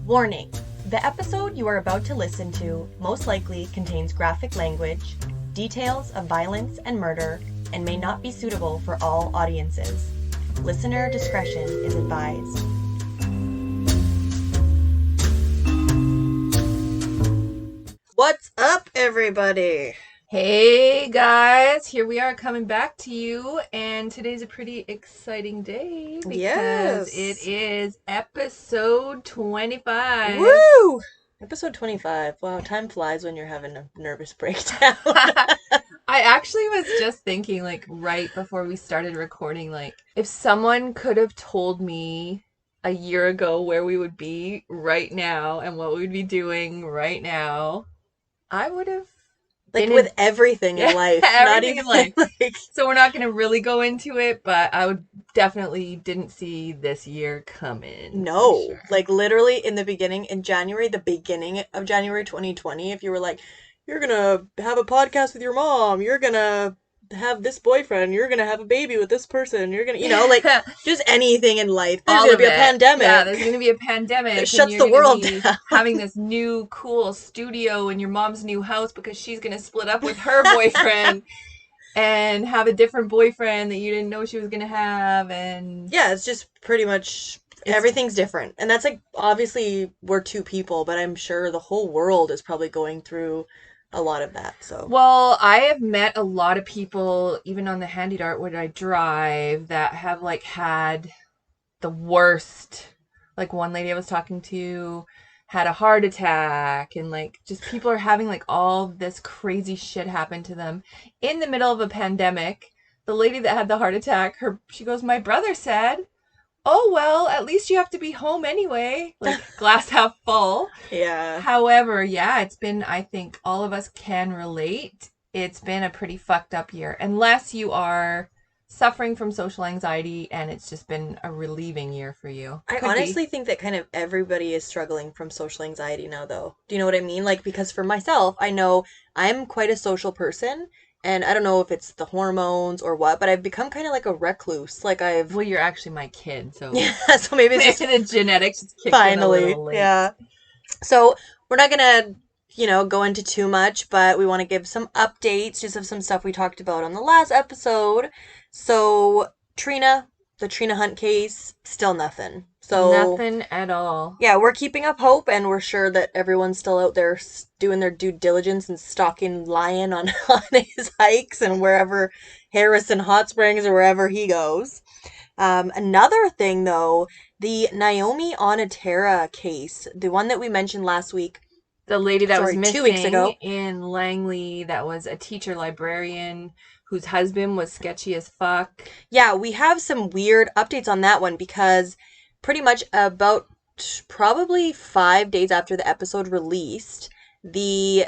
Warning: the episode you are about to listen to most likely contains graphic language, details of violence and murder, and may not be suitable for all audiences. Listener discretion is advised. What's up, everybody? Hey guys, here we are coming back to you, and today's a pretty exciting day because it is episode 25. Woo! Episode 25. Wow, time flies when you're having a nervous breakdown. I actually was just thinking, like, right before we started recording, like, if someone could have told me a year ago where we would be right now and what we'd be doing right now, I would have with everything in life. Everything in life. So we're not going to really go into it, but I would definitely didn't see this year coming. No. Sure. Like, literally in the beginning, in January, the beginning of January 2020, if you were like, you're going to have a podcast with your mom, you're going to have this boyfriend, you're going to have a baby with this person, you're going to, like, just anything in life. There's going to be a pandemic. Yeah, there's going to be a pandemic. It shuts the world down. Having this new cool studio in your mom's new house because she's going to split up with her boyfriend and have a different boyfriend that you didn't know she was going to have. And yeah, it's just pretty much everything's different. And that's like, obviously we're two people, but I'm sure the whole world is probably going through a lot of that. So, well, I have met a lot of people, even on the Handy Dart where I drive, that have like had the worst. Like, one lady I was talking to had a heart attack, and like, just people are having like all this crazy shit happen to them in the middle of a pandemic. The lady that had the heart attack, she goes, my brother said, oh, well, at least you have to be home anyway. Like, glass half full. Yeah. However, yeah, it's been, I think all of us can relate. It's been a pretty fucked up year. Unless you are suffering from social anxiety and it's just been a relieving year for you. I honestly think that kind of everybody is struggling from social anxiety now, though. Do you know what I mean? Like, because for myself, I know I'm quite a social person. And I don't know if it's the hormones or what, but I've become kind of like a recluse. Like, well, you're actually my kid, so yeah. So maybe it's just the genetics just kicked finally in a little late. Yeah. So we're not gonna, go into too much, but we want to give some updates just of some stuff we talked about on the last episode. So the Trina Hunt case, still nothing. So nothing at all. Yeah, we're keeping up hope, and we're sure that everyone's still out there doing their due diligence and stalking Lion on his hikes and wherever Harrison Hot Springs or wherever he goes. Another thing, though, the Naomi Onatera case, the one that we mentioned last week. The lady that was missing 2 weeks ago in Langley, that was a teacher librarian whose husband was sketchy as fuck. Yeah, we have some weird updates on that one because pretty much about probably 5 days after the episode released, the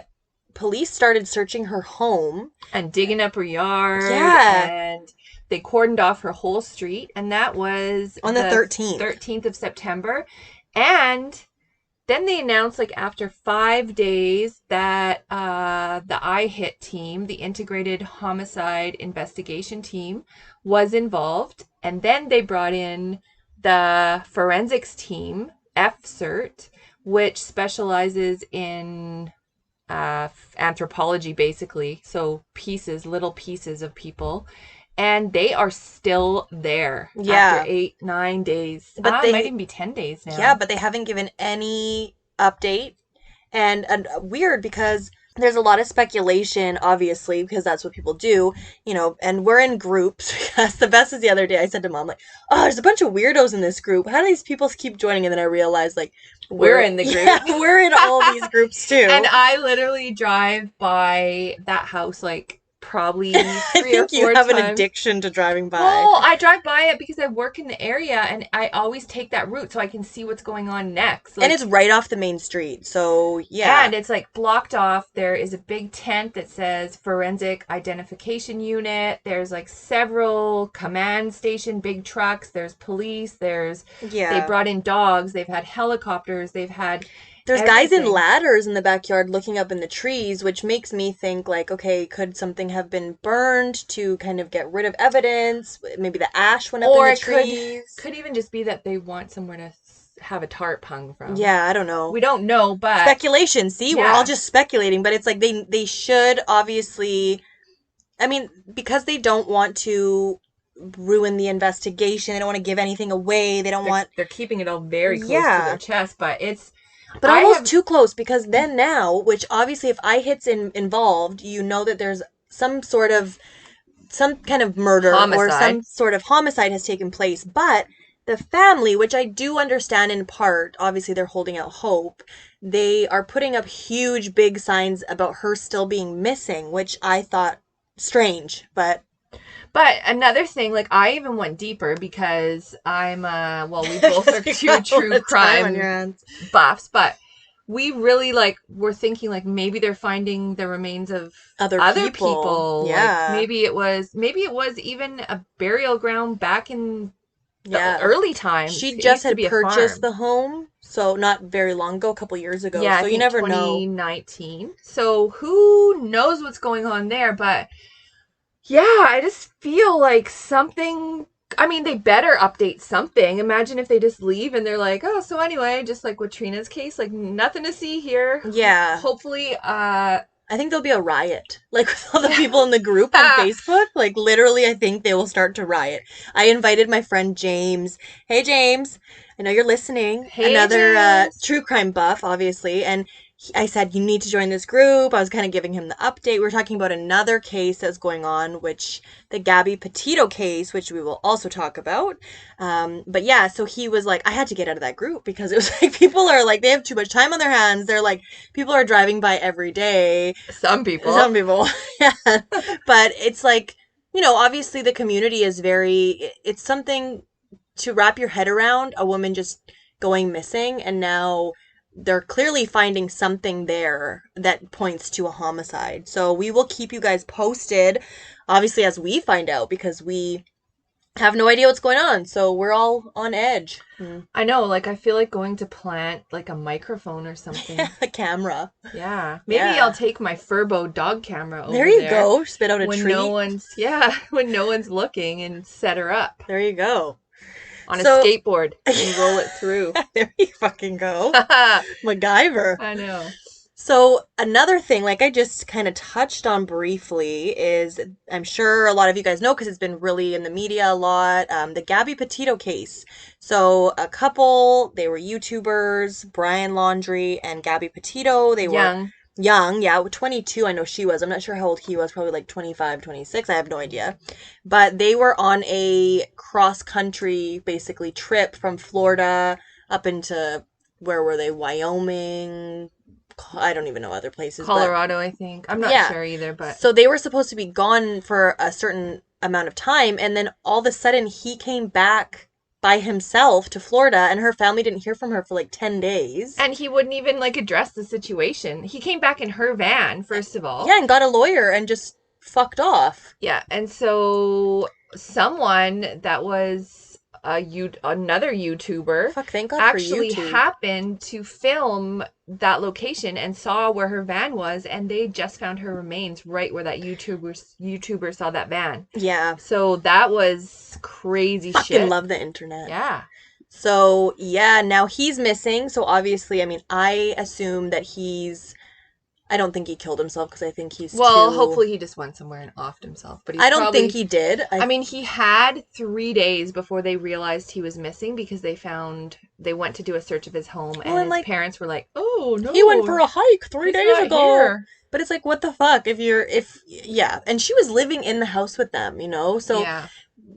police started searching her home. And digging up her yard. Yeah. And they cordoned off her whole street. And that was on the 13th. 13th of September. And then they announced, like, after 5 days that the IHIT team, the Integrated Homicide Investigation Team, was involved. And then they brought in the forensics team, FCERT, which specializes in anthropology, basically. So little pieces of people. And they are still there after 8-9 days. But they might even be 10 days now. Yeah, but they haven't given any update. And weird because there's a lot of speculation, obviously, because that's what people do, and we're in groups. Because the best is the other day I said to Mom, like, oh, there's a bunch of weirdos in this group. How do these people keep joining? And then I realized, like, we're in the group. Yeah, we're in all these groups too. And I literally drive by that house, like, probably 3 or 4 times. I think you have an addiction to driving by. Well, I drive by it because I work in the area and I always take that route so I can see what's going on next. Like, and it's right off the main street, so yeah. And it's like blocked off. There is a big tent that says Forensic Identification Unit. There's like several command station, big trucks. There's police. They brought in dogs. They've had helicopters. They've had There's guys in ladders in the backyard looking up in the trees, which makes me think, like, okay, could something have been burned to kind of get rid of evidence? Maybe the ash went up in the trees. Could even just be that they want somewhere to have a tarp hung from. Yeah, I don't know. We don't know, but Speculation. See, we're all yeah, just speculating, but it's like they should obviously. I mean, because they don't want to ruin the investigation. They don't want to give anything away. They don't want. they're keeping it all very close to their Yeah. chest, but it's But I almost have too close because then now, which obviously if IHIT's involved, you know that there's some kind of murder or homicide. some sort of homicide has taken place. But the family, which I do understand in part, obviously they're holding out hope. They are putting up huge, big signs about her still being missing, which I thought strange. But But another thing, like I even went deeper because I'm well, we both are you two got a lot true of time on your crime hands. buffs, but we really like were thinking like maybe they're finding the remains of Other other people, people. Like yeah, maybe it was even a burial ground back in the yeah. early times. She It just used to had be a purchased farm. the home, so not very long ago, a couple years ago. Yeah, I So you think never know. 2019. So who knows what's going on there, but yeah, I just feel like something. I mean, they better update something. Imagine if they just leave and they're like, oh, so anyway, just like with Trina's case, like nothing to see here. Yeah, Hopefully, I think there'll be a riot. Like with all the yeah. people in the group on Facebook, like literally I think they will start to riot. I invited my friend James. Hey James, I know you're listening. Hey, Another James. true crime buff, obviously, and I said you need to join this group. I was kind of giving him the update. We were talking about another case that's going on, which the Gabby Petito case, which we will also talk about. But yeah, so he was like, I had to get out of that group because it was like people are like they have too much time on their hands. They're like people are driving by every day. Some people. Some people, yeah. But it's like, obviously the community is it's something to wrap your head around, a woman just going missing, and now they're clearly finding something there that points to a homicide. So we will keep you guys posted, obviously, as we find out, because we have no idea what's going on. So we're all on edge. I know, like I feel like going to plant like a microphone or something. A camera. Yeah. Maybe Yeah. I'll take my Furbo dog camera over There you go. Spit out a when treat. when no one's looking and set her up There you go. on a So skateboard and roll it through. there you fucking go. MacGyver. I know. So another thing, like I just kind of touched on briefly, is I'm sure a lot of you guys know because it's been really in the media a lot. The Gabby Petito case. So a couple, they were YouTubers, Brian Laundrie and Gabby Petito. They were young, yeah, 22. I know she was. I'm not sure how old he was. Probably like 25, 26. I have no idea. But they were on a cross country, basically, trip from Florida up into where were they? Wyoming. I don't even know other places. Colorado, I think. I'm not sure either, but So they were supposed to be gone for a certain amount of time, and then all of a sudden he came back by himself to Florida, and her family didn't hear from her for like 10 days. and he wouldn't even like address the situation. He came back in her van, first of all. Yeah, and got a lawyer and just fucked off. Yeah, and so someone that was another YouTuber Fuck, thank God actually for YouTube. happened to film that location and saw where her van was, and they just found her remains right where that YouTuber saw that van. Yeah. So that was crazy shit. Fucking love the internet. Yeah. So, yeah, now he's missing. So obviously, I mean, I assume that I don't think he killed himself because I think he's hopefully he just went somewhere and offed himself. But I don't think he did. I mean, he had 3 days before they realized he was missing because they went to do a search of his home, and his parents were like, "Oh no, he went for a hike 3 days ago." Here. But it's like, what the fuck? Yeah, and she was living in the house with them, so yeah.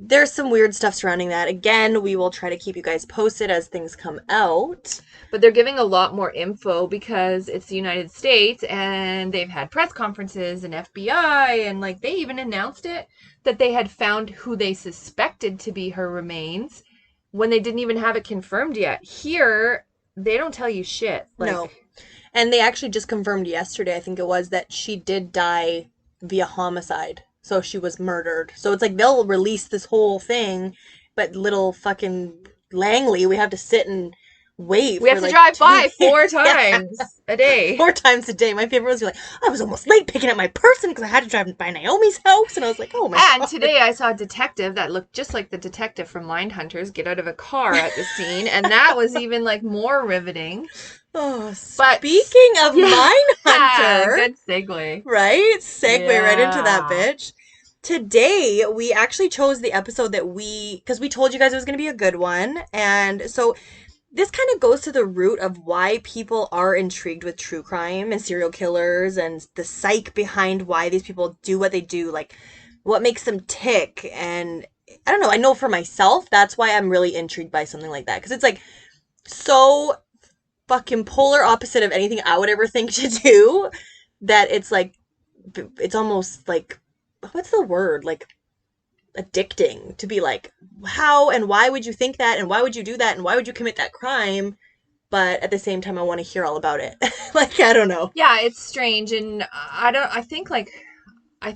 There's some weird stuff surrounding that. Again, we will try to keep you guys posted as things come out. But they're giving a lot more info because it's the United States and they've had press conferences and FBI, and like they even announced it that they had found who they suspected to be her remains when they didn't even have it confirmed yet. Here, they don't tell you shit. No. And they actually just confirmed yesterday, I think it was, that she did die via homicide. So she was murdered. So it's like they'll release this whole thing, but little fucking Langley, we have to sit and wait We for have to drive by 4 yeah, times a day. 4 times a day. My favorite was like, I was almost late picking up my person because I had to drive by Naomi's house, and I was like, oh my And god. today I saw a detective that looked just like the detective from Mindhunters get out of a car at the scene, and that was even like more riveting. Oh, But speaking of yeah, Mindhunter, good segue. right? Segue right into that Yeah. bitch. Today, we actually chose the episode because we told you guys it was going to be a good one. And so this kind of goes to the root of why people are intrigued with true crime and serial killers and the psyche behind why these people do what they do, like what makes them tick. And I don't know, I know for myself, that's why I'm really intrigued by something like that. Because it's like so fucking polar opposite of anything I would ever think to do that it's like, it's almost like, what's the word? Like addicting to be like, how and why would you think that? And why would you do that? And why would you commit that crime? But at the same time, I want to hear all about it. Like, I don't know. Yeah, it's strange. And I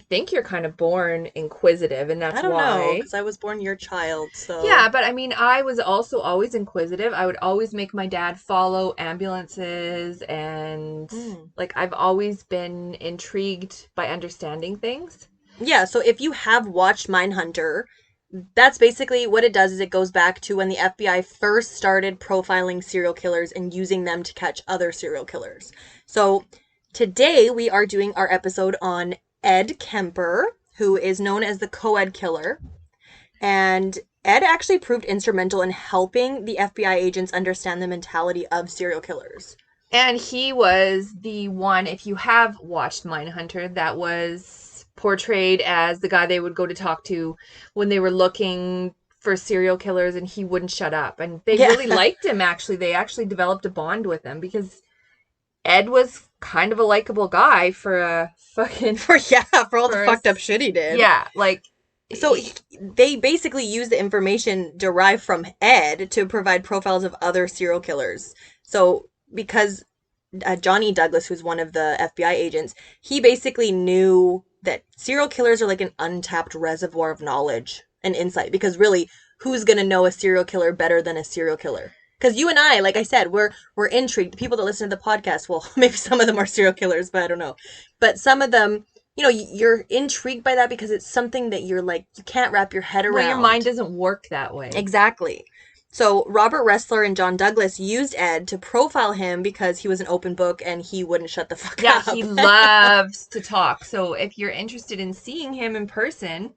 think you're kind of born inquisitive, and I that's don't know, why. because I was born your child, so. Yeah, but I mean, I was also always inquisitive. I would always make my dad follow ambulances, and Mm. like I've always been intrigued by understanding things. Yeah, so if you have watched Mindhunter, that's basically what it does is it goes back to when the FBI first started profiling serial killers and using them to catch other serial killers. So today we are doing our episode on Ed Kemper, who is known as the co-ed killer. And Ed actually proved instrumental in helping the FBI agents understand the mentality of serial killers. And he was the one, if you have watched Mindhunter, that was portrayed as the guy they would go to talk to when they were looking for serial killers, and he wouldn't shut up. And they Yeah. really liked him, actually. They actually developed a bond with him because Ed was kind of a likable guy for a fucking. for all the fucked up shit he did. Yeah, like. So they basically use the information derived from Ed to provide profiles of other serial killers. So because Johnny Douglas, who's one of the FBI agents, he basically knew that serial killers are like an untapped reservoir of knowledge and insight. Because really, who's gonna know a serial killer better than a serial killer? Because you and I, like I said, we're intrigued. The people that listen to the podcast, well, maybe some of them are serial killers, but I don't know. But some of them, you know, you're intrigued by that because it's something that you're like, you can't wrap your head around. Well, your mind doesn't work that way. Exactly. So Robert Ressler and John Douglas used Ed to profile him because he was an open book and he wouldn't shut the fuck up. Yeah, he loves to talk. So if you're interested in seeing him in person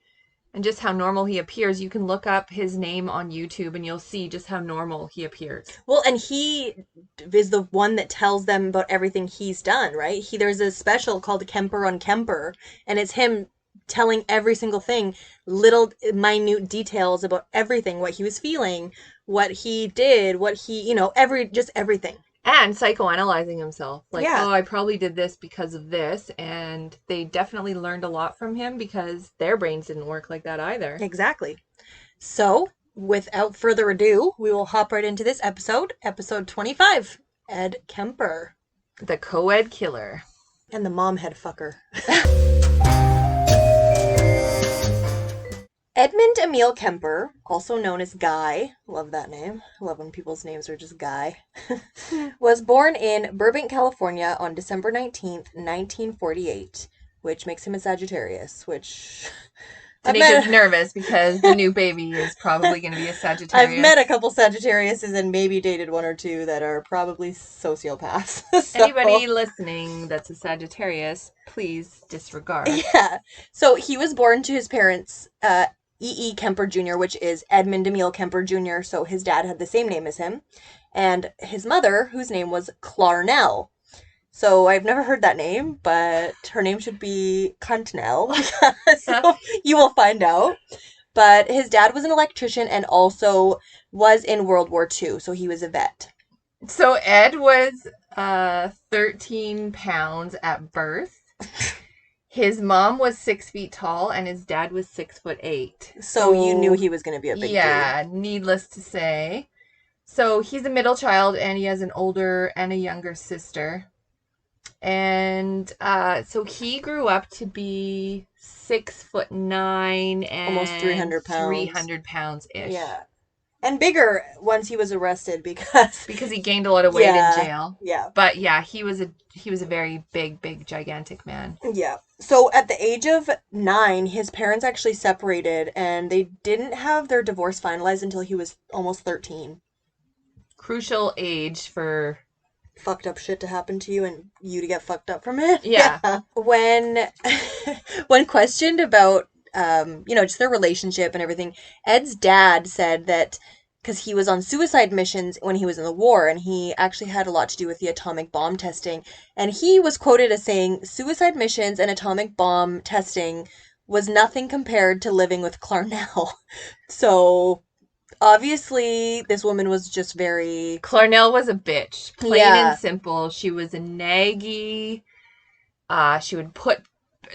and just how normal he appears, you can look up his name on YouTube and you'll see just how normal he appears. Well, and he is the one that tells them about everything he's done, right? There's a special called Kemper on Kemper, and it's him telling every single thing, little minute details about everything, what he was feeling, what he did, what he, just everything. And psychoanalyzing himself. Like, Yeah. oh, I probably did this because of this. And they definitely learned a lot from him because their brains didn't work like that either. Exactly. So, without further ado, we will hop right into this episode 25, Ed Kemper. The co-ed killer. And the mom head fucker. Edmund Emil Kemper, also known as Guy, love that name, I love when people's names are just Guy, was born in Burbank, California on December 19th, 1948, which makes him a Sagittarius, which... Danika's nervous because the new baby is probably going to be a Sagittarius. I've met a couple Sagittariuses and maybe dated one or two that are probably sociopaths. So... Anybody listening that's a Sagittarius, please disregard. Yeah. So he was born to his parents, E.E. Kemper Jr., which is Edmund Emil Kemper Jr., so his dad had the same name as him, and his mother, whose name was Clarnell. So I've never heard that name, but her name should be Clarnell. So you will find out. But his dad was an electrician and also was in World War II, so he was a vet. So Ed was 13 pounds at birth. His mom was 6 feet tall and his dad was 6'8". So you knew he was going to be a big dude. Yeah, needless to say. So he's a middle child and he has an older and a younger sister. And so he grew up to be 6'9" and almost 300 pounds. 300 pounds ish. Yeah. And bigger once he was arrested because because he gained a lot of weight in yeah, jail. yeah. But yeah, he was a very big, gigantic man. Yeah. So at the age of 9, his parents actually separated and they didn't have their divorce finalized until he was almost 13. Crucial age for Fucked up shit to happen to you and you to get fucked up from it. yeah. Yeah. When questioned about just their relationship and everything, Ed's dad said that because he was on suicide missions when he was in the war and he actually had a lot to do with the atomic bomb testing, and he was quoted as saying suicide missions and atomic bomb testing was nothing compared to living with Clarnell. So obviously this woman was just very, Clarnell was a bitch, plain and yeah. simple. She was a naggy. She would put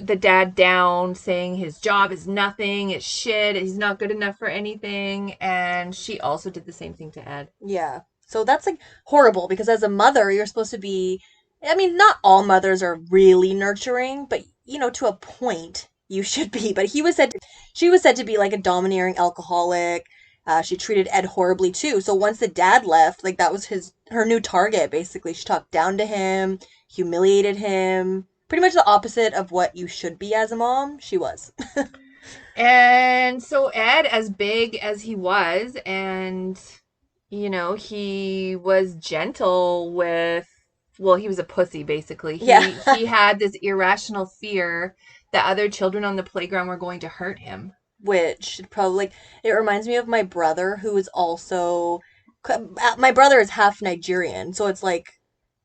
the dad down, saying his job is nothing, it's shit, he's not good enough for anything. And she also did the same thing to Ed. Yeah. So that's like horrible because as a mother, you're supposed to be, I mean, not all mothers are really nurturing, but to a point you should be. But she was said to be like a domineering alcoholic. She treated Ed horribly too. So once the dad left, like that was her new target basically. She talked down to him, humiliated him. Pretty much the opposite of what you should be as a mom, she was. And so Ed, as big as he was, and he was gentle with, well, he was a pussy basically. Yeah. He had this irrational fear that other children on the playground were going to hurt him. Which probably, it reminds me of my brother who is also, my brother is half Nigerian, so it's like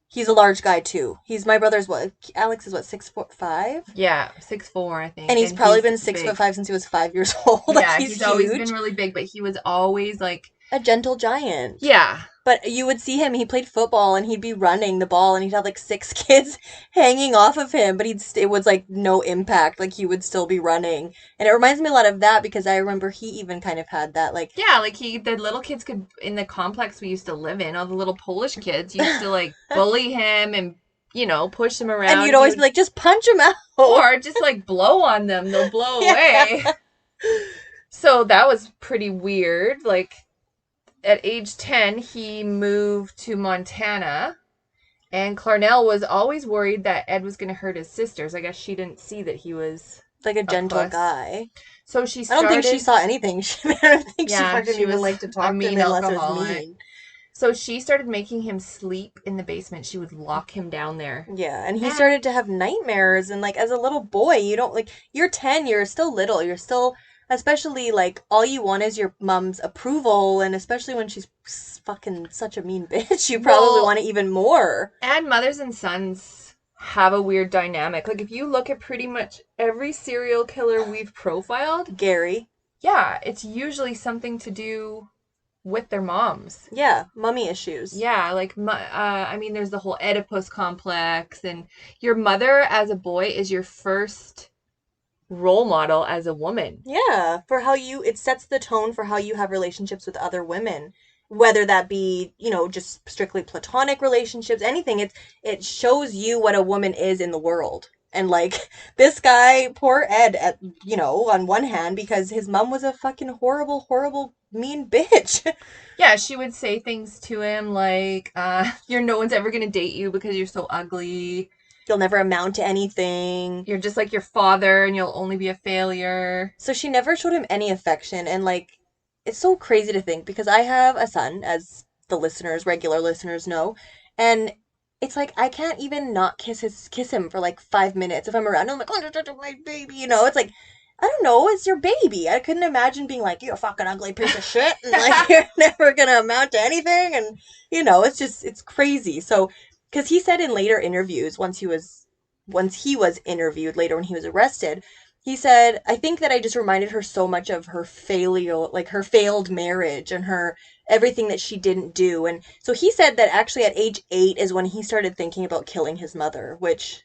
he's a large guy too. My brother's what, Alex is what, 6'5", Yeah, 6'4", I and think, he's and probably he's been six foot big. five since he was 5 years old. Like Yeah, he's he's always been huge, really big, but he was always like, a gentle giant. yeah, But you would see him, he played football and he'd be running the ball and he'd have like 6 kids hanging off of him, but it was like no impact. Like he would still be running. And it reminds me a lot of that because I remember he even kind of had that like, yeah, like the little kids could, in the complex we used to live in, all the little Polish kids used to like bully him and, push him and around. you'd always be like, just punch him out. Or just like blow on them, they'll blow Yeah. away. So that was pretty weird. Like at age 10, he moved to Montana. And Clarnell was always worried that Ed was going to hurt his sisters. I guess she didn't see that he was Like a a gentle puss. guy. So she I don't think she started. saw anything. I don't think she Yeah, fucking she even was liked to a talk to him mean unless it was alcoholic. mean. So she started making him sleep in the basement. She would lock him down there. Yeah, and he And started to have nightmares. And like as a little boy, you don't like, you're 10, you're still little. You're still, especially like all you want is your mom's approval. And especially when she's fucking such a mean bitch, you probably well, want it even more. and mothers and sons have a weird dynamic. Like if you look at pretty much every serial killer we've profiled, Gary. yeah, it's usually something to do with their moms. Yeah, mommy issues. Yeah, like I mean, there's the whole Oedipus complex, and your mother as a boy is your first role model as a woman. Yeah, for how it sets the tone for how you have relationships with other women. Whether that be, just strictly platonic relationships, anything. It shows you what a woman is in the world. And like this guy, poor Ed, on one hand, because his mom was a fucking horrible, horrible, mean bitch. Yeah, she would say things to him like, "You're no one's ever gonna date you because you're so ugly. You'll never amount to anything. You're just like your father, and you'll only be a failure." So she never showed him any affection. And like, it's so crazy to think because I have a son, as the regular listeners know, and it's like I can't even not kiss him for like 5 minutes if I'm around. I'm like, oh, my baby, It's like, I don't know, it's your baby. I couldn't imagine being like, you're a fucking ugly piece of shit, and like you're never gonna amount to anything, and it's crazy. So, because he said in later interviews, once he was interviewed later when he was arrested, he said, I think that I just reminded her so much of her failure, like her failed marriage and her everything that she didn't do. And so he said that actually at age 8 is when he started thinking about killing his mother, which,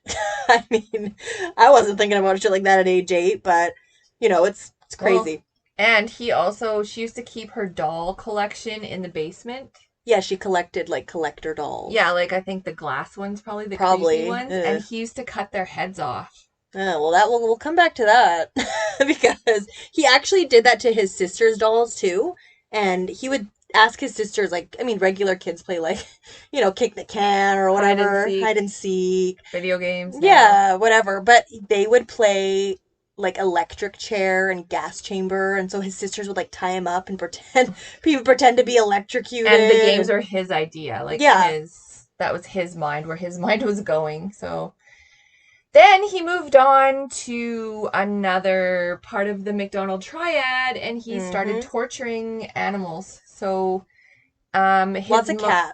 I mean, I wasn't thinking about shit like that at age 8, but, it's Well, crazy. and she used to keep her doll collection in the basement. Yeah, she collected like collector dolls. Yeah, like I think the glass ones, probably the creepy Probably. ones, and he used to cut their heads off. Well, we'll come back to that because he actually did that to his sister's dolls too, and he would ask his sisters, like, I mean, regular kids play, like, kick the can or Hide and whatever, hide seek, and seek. video games now. Yeah, whatever. But they would play like electric chair and gas chamber, and so his sisters would like tie him up and pretend he would pretend to be And the electrocuted, games and are his idea, like yeah. that was his mind, where his mind was going. So then he moved on to another part of the McDonald triad, and he started Mm-hmm. torturing animals. So Lots of cats.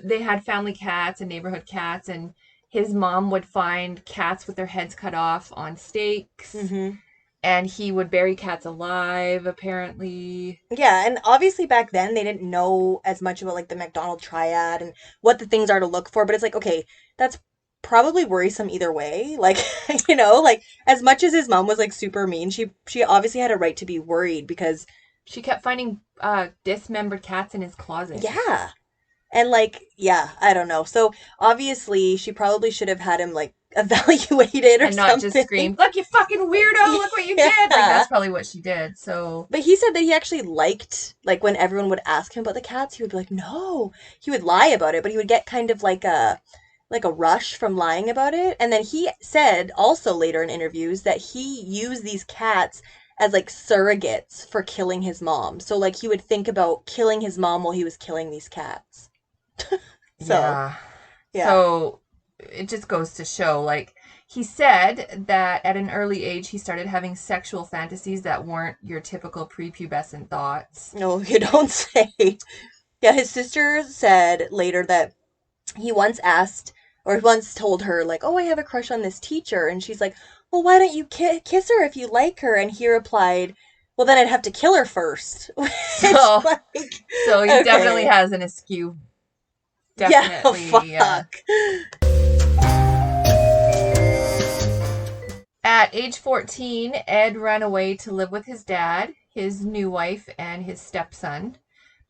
they had family cats and neighborhood cats, and his mom would find cats with their heads cut off on stakes, Mm-hmm. and he would bury cats alive, apparently. Yeah, and obviously back then they didn't know as much about like the McDonald triad and what the things are to look for, but it's like, okay, that's probably worrisome either way. Like, like as much as his mom was like super mean, she obviously had a right to be worried because She kept finding dismembered cats in his closet. yeah. And like, yeah, I don't know. So obviously she probably should have had him like evaluated or And not just something. screamed, "Look, you fucking weirdo, look what you did!" Like, Yeah. that's probably what she did. So, But he said that he actually liked, like, when everyone would ask him about the cats, he would be like, no. He would lie about it, but he would get kind of like a rush from lying about it. And then he said also later in interviews that he used these cats as like surrogates for killing his mom. So like he would think about killing his mom while he was killing these cats. So, yeah. yeah. So, it just goes to show, like, he said that at an early age he started having sexual fantasies that weren't your typical prepubescent thoughts. No, you don't say. Yeah, his sister said later that he once asked or once told her like, "Oh, I have a crush on this teacher," and she's like, "Well, why don't you kiss her if you like her?" And he replied, "Well, then I'd have to kill her first." Which, So, like, so he definitely okay, has an askew. yeah, Definitely. fuck, At age 14, Ed ran away to live with his dad, his new wife, and his stepson.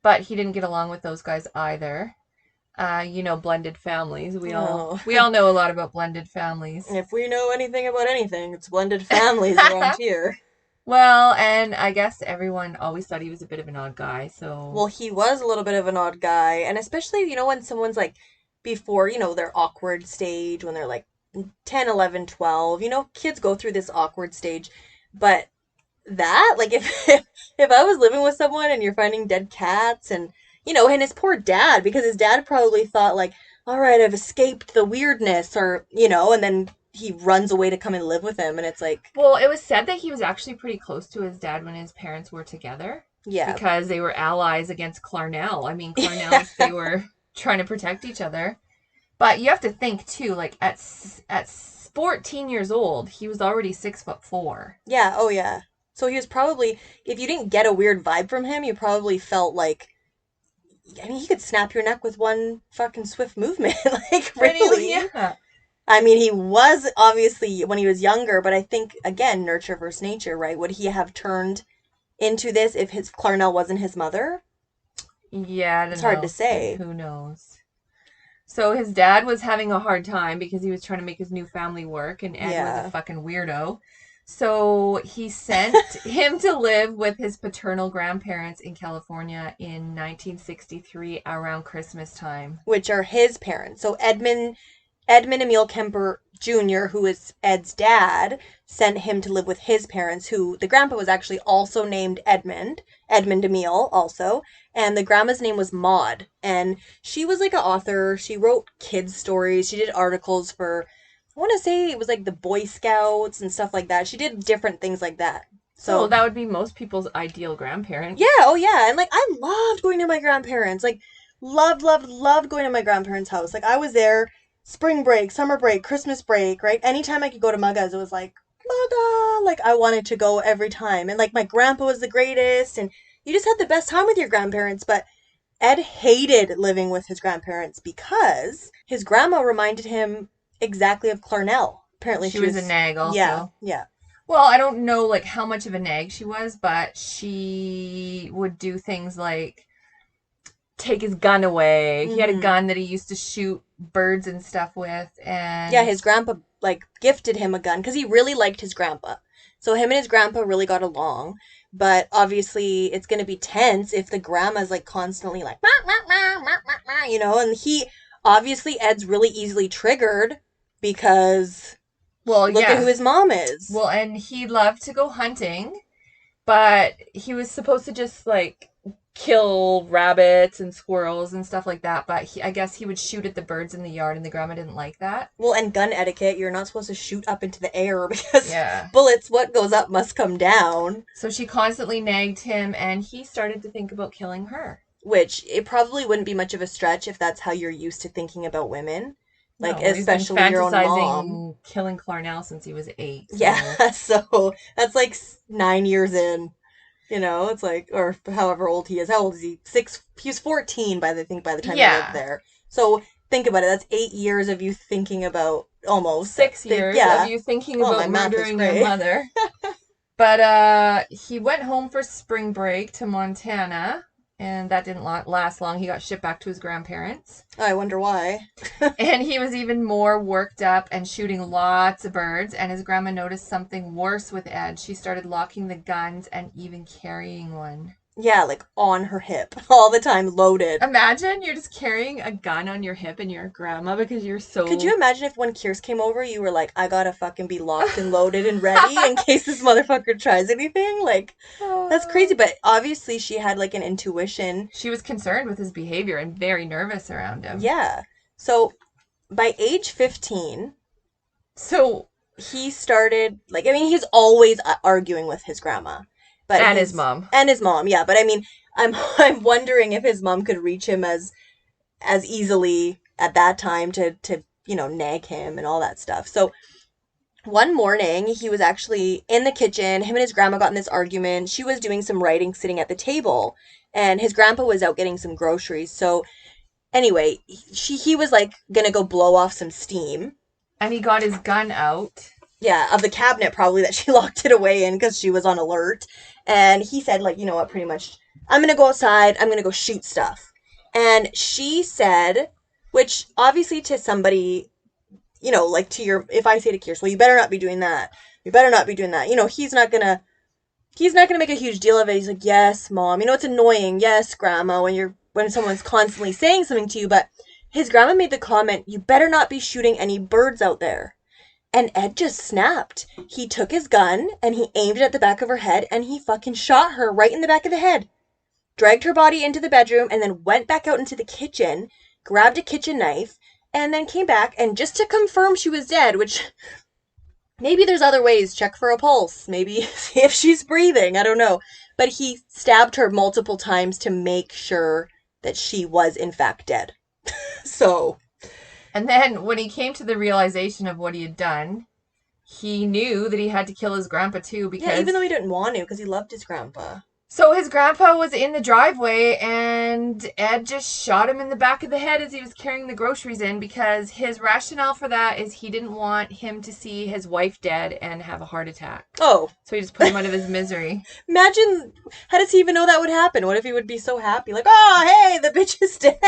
But he didn't get along with those guys either. Blended families. no. We all know a lot about blended families. If we know anything about anything, it's blended families around here. Well, and I guess everyone always thought he was a bit of an odd guy, so Well, he was a little bit of an odd guy, and especially, when someone's like before, their awkward stage, when they're like 10, 11, 12, kids go through this awkward stage, but that, like, if I was living with someone and you're finding dead cats and his poor dad, because his dad probably thought like, all right, I've escaped the weirdness, or and then he runs away to come and live with him, and it's like, well, it was said that he was actually pretty close to his dad when his parents were together yeah. because they were allies against Clarnell. I mean, Clarnell's they were trying to protect each other. But you have to think too, like at 14 years old, he was already 6'4". Yeah, oh yeah. So he was probably, if you didn't get a weird vibe from him, you probably felt like, I mean, he could snap your neck with one fucking swift movement. Like, Pretty, really? yeah. I mean, he was obviously when he was younger, but I think, again, nurture versus nature, right? Would he have turned into this if his Clarnell wasn't his mother? Yeah, I It's don't hard to know. say. Who knows? So his dad was having a hard time because he was trying to make his new family work, and Ed was a Yeah. fucking weirdo. So he sent him to live with his paternal grandparents in California in 1963 around Christmas time. Which are his parents. So Edmund Emil Kemper Jr., who is Ed's dad, sent him to live with his parents, who the grandpa was actually also named Edmund Emil also, and the grandma's name was Maud. And she was like an author. She wrote kids' stories. She did articles for, I want to say it was like the Boy Scouts and stuff like that. She did different things like that. So So, that would be most people's ideal grandparent. yeah, oh yeah. And like, I loved going to my grandparents. Like, loved, loved, loved going to my grandparents' house. Like, I was there spring break, summer break, Christmas break, right? Anytime I could go to Mugga's, it was like, Mugga! Like, I wanted to go every time. And like, my grandpa was the greatest. And you just had the best time with your grandparents. But Ed hated living with his grandparents because his grandma reminded him exactly of Clarnell. Apparently, She she was a was, nag yeah, also. yeah. Well, I don't know like how much of a nag she was, but she would do things like take his gun away. He had a Mm-hmm. gun that he used to shoot birds and stuff with, Yeah, and his grandpa like gifted him a gun because he really liked his grandpa. So him and his grandpa really got along. But obviously, it's going to be tense if the grandma's like constantly like, "Mah, mah, mah, mah, mah, mah," and obviously, Ed's really easily triggered because Well, look at who yeah. his mom is. Well, and he loved to go hunting, but he was supposed to just like kill rabbits and squirrels and stuff like that. But I guess he would shoot at the birds in the yard, and the grandma didn't like that. Well, and gun etiquette, you're not supposed to shoot up into the air because Yeah. bullets, what goes up must come down. So she constantly nagged him, and he started to think about killing her. Which it probably wouldn't be much of a stretch if that's how you're used to thinking about women. Like, No, he's been especially your own mom. fantasizing killing Clarnell since he was 8. Yeah, So so that's like 9 years in. It's like, or however old he is. How old is he? Six. He was 14 by the time they lived yeah, there. So think about it. That's 8 years of you thinking about almost 6 years yeah. of you thinking Oh, my about math is murdering your great. mother. But he went home for spring break to Montana, and that didn't last long. He got shipped back to his grandparents. I wonder why. And he was even more worked up and shooting lots of birds. And his grandma noticed something worse with Ed. She started locking the guns and even carrying one. Yeah, like on her hip all the time, loaded. Imagine you're just carrying a gun on your hip and you're a grandma because you're Could so. you imagine if when Kier's came over, you were like, I gotta fucking be locked and loaded and ready in case this motherfucker tries anything? Like, that's crazy. But obviously, she had like an intuition. She was concerned with his behavior and very nervous around him. Yeah. So by age 15, So. he started, like, I mean, he's always arguing with his grandma. But And his mom. And his mom, yeah. But I mean, I'm wondering if his mom could reach him as easily at that time to nag him and all that stuff. So one morning he was actually in the kitchen. Him and his grandma got in this argument. She was doing some writing sitting at the table, and his grandpa was out getting some groceries. So anyway, he was like gonna go blow off some steam. And he got his gun out. Yeah, of the cabinet probably that she locked it away in because she was on alert. And he said, like, you know what, pretty much, I'm gonna go outside, I'm gonna go shoot stuff. And she said, which obviously to somebody, like if I say to Kiers, well, you better not be doing that. You better not be doing that. He's not gonna make a huge deal of it. He's like, yes, mom. It's annoying. Yes, grandma, when someone's constantly saying something to you. But his grandma made the comment, you better not be shooting any birds out there. And Ed just snapped. He took his gun and he aimed it at the back of her head and he fucking shot her right in the back of the head. Dragged her body into the bedroom and then went back out into the kitchen, grabbed a kitchen knife, and then came back and just to confirm she was dead, which maybe there's other ways, check for a pulse, maybe see if she's breathing, I don't know. But he stabbed her multiple times to make sure that she was in fact dead. So. And then when he came to the realization of what he had done, he knew that he had to kill his grandpa too because. Yeah, even though he didn't want to because he loved his grandpa. So his grandpa was in the driveway and Ed just shot him in the back of the head as he was carrying the groceries in because his rationale for that is he didn't want him to see his wife dead and have a heart attack. Oh. So he just put him out of his misery. Imagine, how does he even know that would happen? What if he would be so happy? Like, oh, hey, the bitch is dead,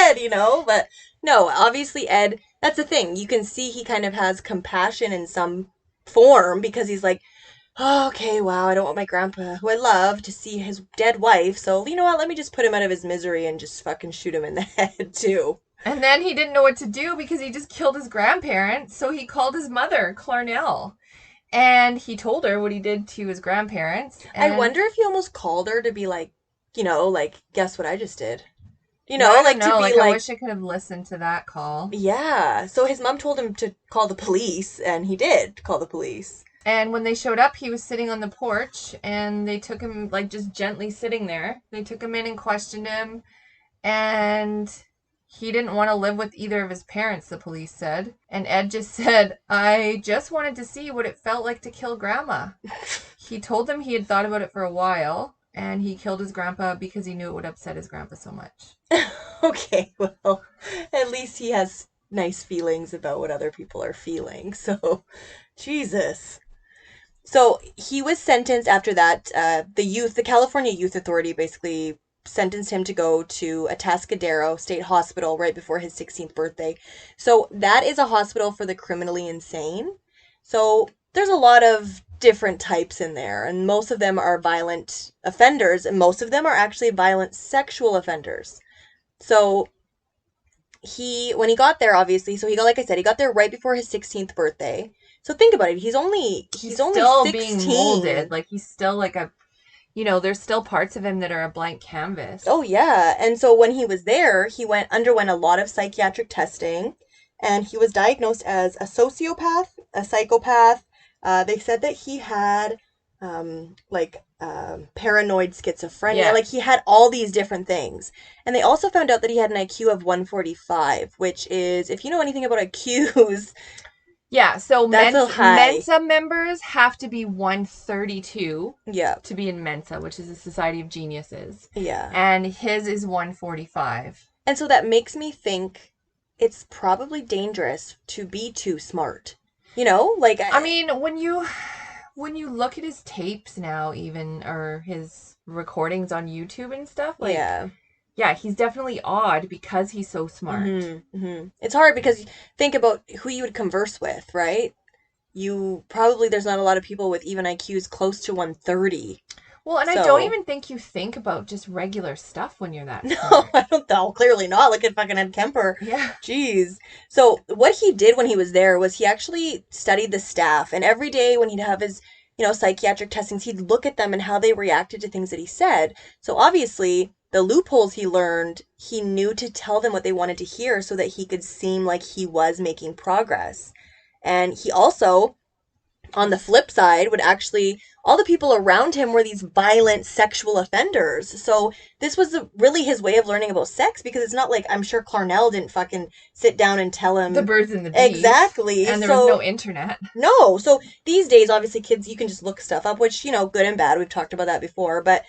But no, obviously Ed, that's the thing. You can see he kind of has compassion in some form because he's like, oh, okay, wow, I don't want my grandpa, who I love, to see his dead wife. So, you know what? Let me just put him out of his misery and just fucking shoot him in the head, too. And then he didn't know what to do because he just killed his grandparents. So he called his mother, Clarnell. And he told her what he did to his grandparents. I wonder if he almost called her to be like, guess what I just did? To be I wish I could have listened to that call. Yeah. So his mom told him to call the police, and he did call the police. And when they showed up, he was sitting on the porch, and they took him, just gently sitting there. They took him in and questioned him, and he didn't want to live with either of his parents, the police said. And Ed just said, I just wanted to see what it felt like to kill Grandma. He told them he had thought about it for a while, and he killed his grandpa because he knew it would upset his grandpa so much. Okay, well, at least he has nice feelings about what other people are feeling. So, Jesus. So he was sentenced after that. The California Youth Authority basically sentenced him to go to Atascadero State Hospital right before his 16th birthday. So that is a hospital for the criminally insane. So there's a lot of different types in there, and most of them are violent offenders, and most of them are actually violent sexual offenders. So when he got there, obviously, so he got, like I said, he got there right before his 16th birthday. So think about it. He's Only still being molded. 16. Like, he's still like a, there's still parts of him that are a blank canvas. Oh yeah. And so when he was there, he underwent a lot of psychiatric testing, and he was diagnosed as a sociopath, a psychopath. They said that he had paranoid schizophrenia. Yeah. Like, he had all these different things. And they also found out that he had an IQ of 145, which is, if you know anything about IQs, Yeah, so that's a high. Mensa members have to be 132 Yeah. to be in Mensa, which is a Society of Geniuses. Yeah. And his is 145. And so that makes me think it's probably dangerous to be too smart. You know, like I mean, when you look at his tapes now, even, or his recordings on YouTube and stuff, like, yeah, he's definitely odd because he's so smart. It's hard because think about who you would converse with, right? There's not a lot of people with even IQs close to 130. Well, and I don't even think you think about just regular stuff when you're that smart. No, I don't know. Clearly not. Look at fucking Ed Kemper. Yeah. Jeez. So what he did when he was there was he actually studied the staff, and every day when he'd have his, psychiatric testings, he'd look at them and how they reacted to things that he said. So obviously, the loopholes he learned, he knew to tell them what they wanted to hear so that he could seem like he was making progress. And he also, on the flip side, would actually, all the people around him were these violent sexual offenders. So this was really his way of learning about sex, because it's not like, I'm sure Clarnell didn't fucking sit down and tell him the birds and the bees. Exactly. And there was no internet. No. So these days, obviously, kids, you can just look stuff up, which, good and bad. We've talked about that before. But,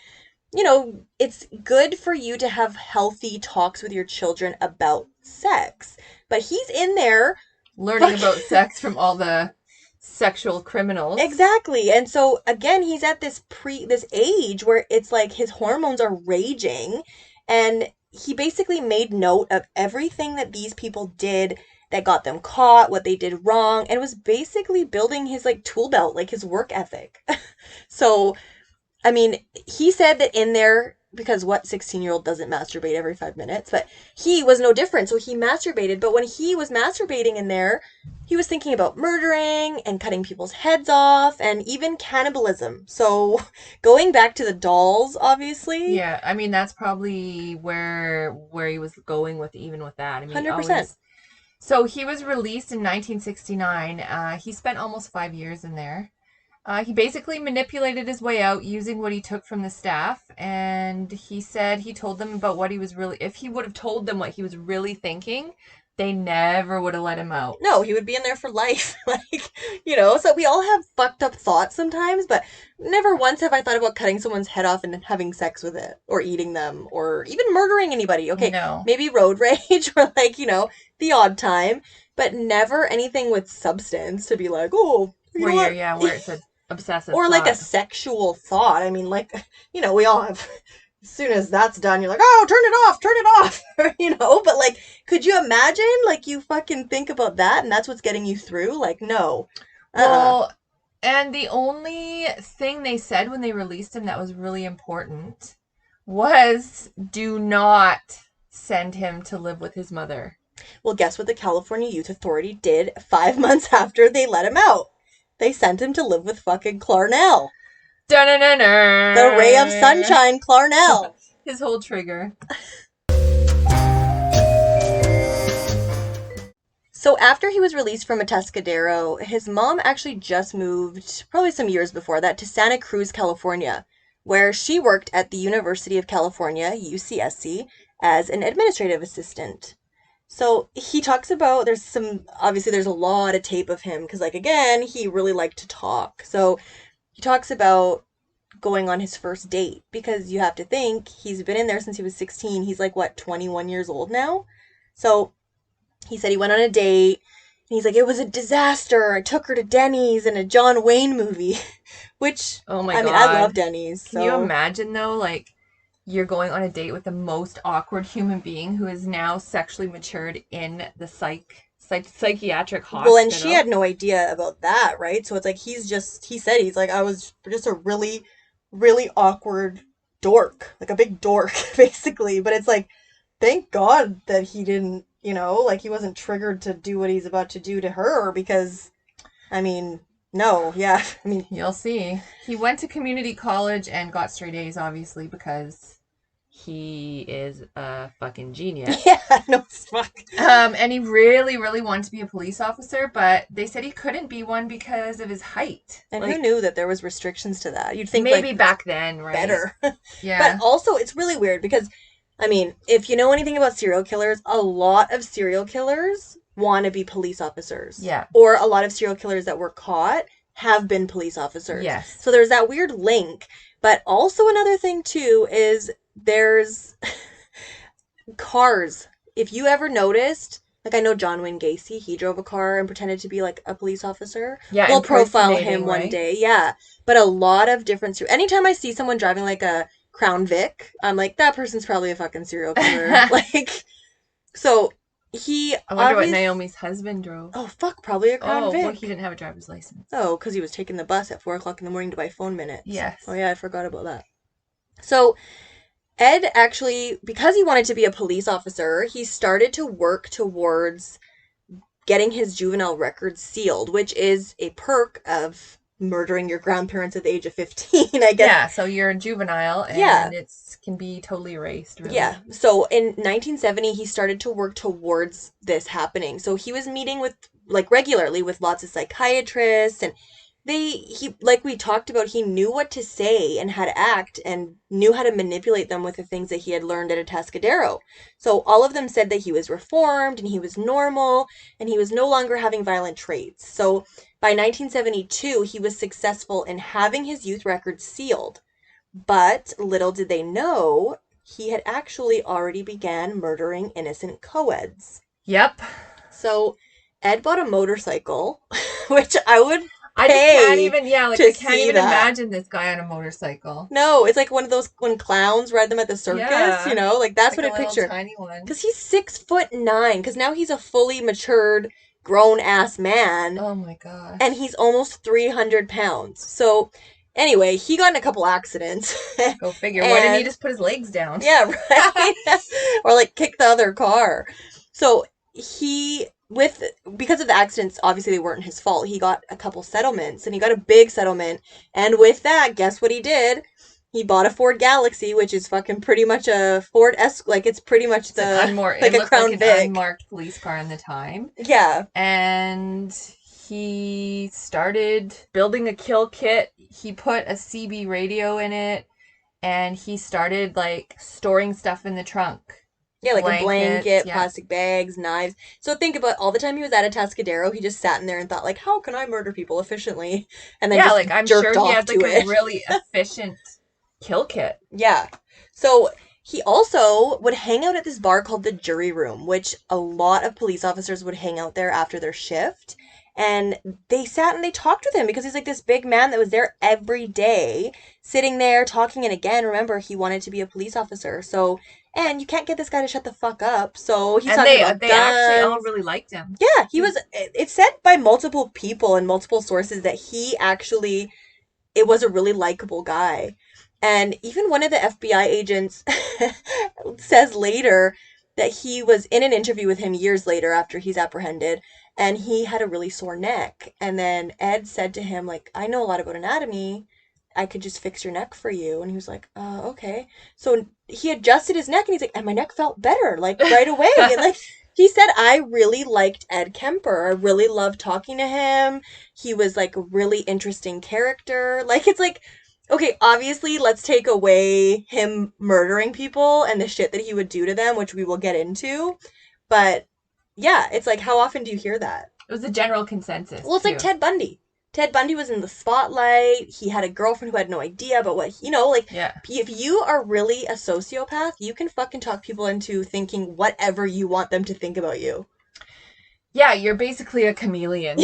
it's good for you to have healthy talks with your children about sex. But he's in there learning about sex from all the sexual criminals. Exactly. And so again, he's at this age where it's like his hormones are raging, and he basically made note of everything that these people did that got them caught, what they did wrong, and was basically building his like tool belt, like his work ethic. So, I mean, he said that in there, because what 16-year-old doesn't masturbate every 5 minutes, but he was no different. So he masturbated, but when he was masturbating in there, he was thinking about murdering and cutting people's heads off and even cannibalism. So going back to the dolls, obviously. Yeah, I mean, that's probably where he was going with that. I mean, 100%. So he was released in 1969. He spent almost 5 years in there. He basically manipulated his way out using what he took from the staff, and he said he told them about what he was really... If he would have told them what he was really thinking, they never would have let him out. No, he would be in there for life. So we all have fucked up thoughts sometimes, but never once have I thought about cutting someone's head off and having sex with it, or eating them, or even murdering anybody. Okay, no. Maybe road rage, or the odd time, but never anything with substance to be like, oh, where it's a obsessive or thought. Like a sexual thought. I mean, we all have, as soon as that's done, you're like, oh, turn it off, but could you imagine, you fucking think about that and that's what's getting you through? No. Well, and the only thing they said when they released him that was really important was, do not send him to live with his mother. Well, guess what the California Youth Authority did 5 months after they let him out? They sent him to live with fucking Clarnell. Da-na-na-na. The ray of sunshine, Clarnell. His whole trigger. So after he was released from Atascadero, his mom actually just moved, probably some years before that, to Santa Cruz, California, where she worked at the University of California, UCSC, as an administrative assistant. So he talks about, there's a lot of tape of him, because again, he really liked to talk. So he talks about going on his first date, because you have to think, he's been in there since he was 16. He's 21 years old now? So he said he went on a date, and he's like, it was a disaster. I took her to Denny's and a John Wayne movie, which, oh my God. I mean, I love Denny's. Can you imagine, though, you're going on a date with the most awkward human being who is now sexually matured in the psych psychiatric Well, and she hospital. had no idea about that, right? So it's like he said he's like, I was just a really, really awkward dork, like a big dork, basically. But it's like, thank God that he didn't, like he wasn't triggered to do what he's about to do to her because, I mean, no, yeah, I mean, You'll see. He went to community college and got straight A's, obviously, because he is a fucking genius. yeah, no, fuck. And he really, really wanted to be a police officer, but they said he couldn't be one because of his height. And who Like, knew that there was restrictions to that? You'd think maybe like back then, right? better. But Yeah. also, it's really weird because, I mean, if you know anything about serial killers, a lot of serial killers want to be police officers. Yeah. Or a lot of serial killers that were caught have been police officers. Yes. So there's that weird link. But also, another thing, too, is there's cars. If you ever noticed, like I know John Wayne Gacy, he drove a car and pretended to be like a police officer. Yeah, We'll profile impersonating, him one right? day, yeah. But a lot of different. Anytime I see someone driving like a Crown Vic, I'm like, that person's probably a fucking serial killer. Like, so he I wonder what obviously. Naomi's husband drove. Oh fuck, probably a Crown Oh, Vic. well, he didn't have a driver's license. Oh, because he was taking the bus at 4 o'clock in the morning to buy phone minutes. Yes. Oh yeah, I forgot about that. So Ed actually, because he wanted to be a police officer, he started to work towards getting his juvenile record sealed, which is a perk of murdering your grandparents at the age of 15, I guess. Yeah, so you're a juvenile and Yeah. it's can be totally erased, really. Yeah. So in 1970, he started to work towards this happening. So he was meeting with, like, regularly with lots of psychiatrists, and like we talked about, he knew what to say and how to act and knew how to manipulate them with the things that he had learned at Atascadero. So all of them said that he was reformed and he was normal and he was no longer having violent traits. So by 1972, he was successful in having his youth record sealed. But little did they know, he had actually already began murdering innocent co-eds. Yep. So Ed bought a motorcycle, which I would I just can't pay even, yeah, like to I can't see even that. imagine this guy on a motorcycle. No, it's like one of those when clowns ride them at the circus, Yeah. like that's Like what a I little picture. tiny one. Because he's 6'9", because now he's a fully matured, grown ass man, Oh my gosh. and he's almost 300 pounds. So anyway, he got in a couple accidents. Go figure. Why didn't he And- just put his legs down? Yeah, right. Or like kick the other car. So because of the accidents, obviously they weren't his fault. He got a couple settlements, and he got a big settlement. And with that, guess what he did? He bought a Ford Galaxy, which is fucking pretty much a Ford like it's pretty much It's an like it a looked Crown like Vic. an unmarked police car in the time. Yeah. And he started building a kill kit. He put a CB radio in it, and he started like storing stuff in the trunk. Yeah, like a blanket, yeah. plastic bags, knives. So think about all the time he was at Atascadero, he just sat in there and thought, like, how can I murder people efficiently? And then Yeah, just like I'm jerked sure he off had like to a it. really efficient kill kit. Yeah. So he also would hang out at this bar called the Jury Room, which a lot of police officers would hang out there after their shift. And they sat and they talked with him because he's like this big man that was there every day, sitting there talking. And again, remember, he wanted to be a police officer. So, and you can't get this guy to shut the fuck up. So he's And talking about they guns. actually all really liked him. Yeah, he was. It's said by multiple people and multiple sources that he actually, it was a really likable guy. And even one of the FBI agents says later that he was in an interview with him years later after he's apprehended, and he had a really sore neck. And then Ed said to him, like, I know a lot about anatomy. I could just fix your neck for you. And he was like, okay. So he adjusted his neck, and he's like, and my neck felt better, like, right away. And like, he said, I really liked Ed Kemper. I really loved talking to him. He was like a really interesting character. Like, it's like, okay, obviously, let's take away him murdering people and the shit that he would do to them, which we will get into. But yeah, it's like, how often do you hear that? It was a general consensus. Well, it's like Ted Bundy. Ted Bundy was in the spotlight. He had a girlfriend who had no idea about what, like, yeah. If you are really a sociopath, you can fucking talk people into thinking whatever you want them to think about you. Yeah, you're basically a chameleon.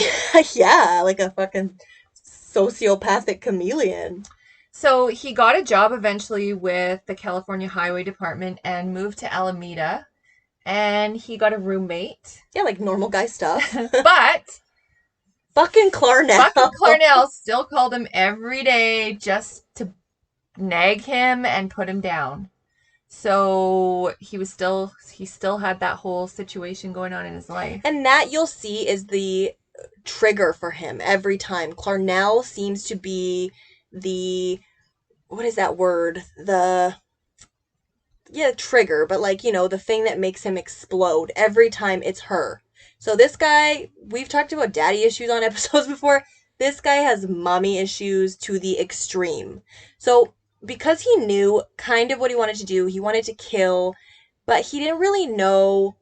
Yeah, like a fucking sociopathic chameleon. So he got a job eventually with the California Highway Department and moved to Alameda. And he got a roommate. Yeah, like normal guy stuff. But Fucking Clarnell. fucking Clarnell still called him every day just to nag him and put him down. So he still had that whole situation going on in his life. And that you'll see is the trigger for him every time. Clarnell seems to be the, what is that word? Trigger, but like, the thing that makes him explode every time it's her. So this guy, we've talked about daddy issues on episodes before. This guy has mommy issues to the extreme. So because he knew kind of what he wanted to do, he wanted to kill, but he didn't really know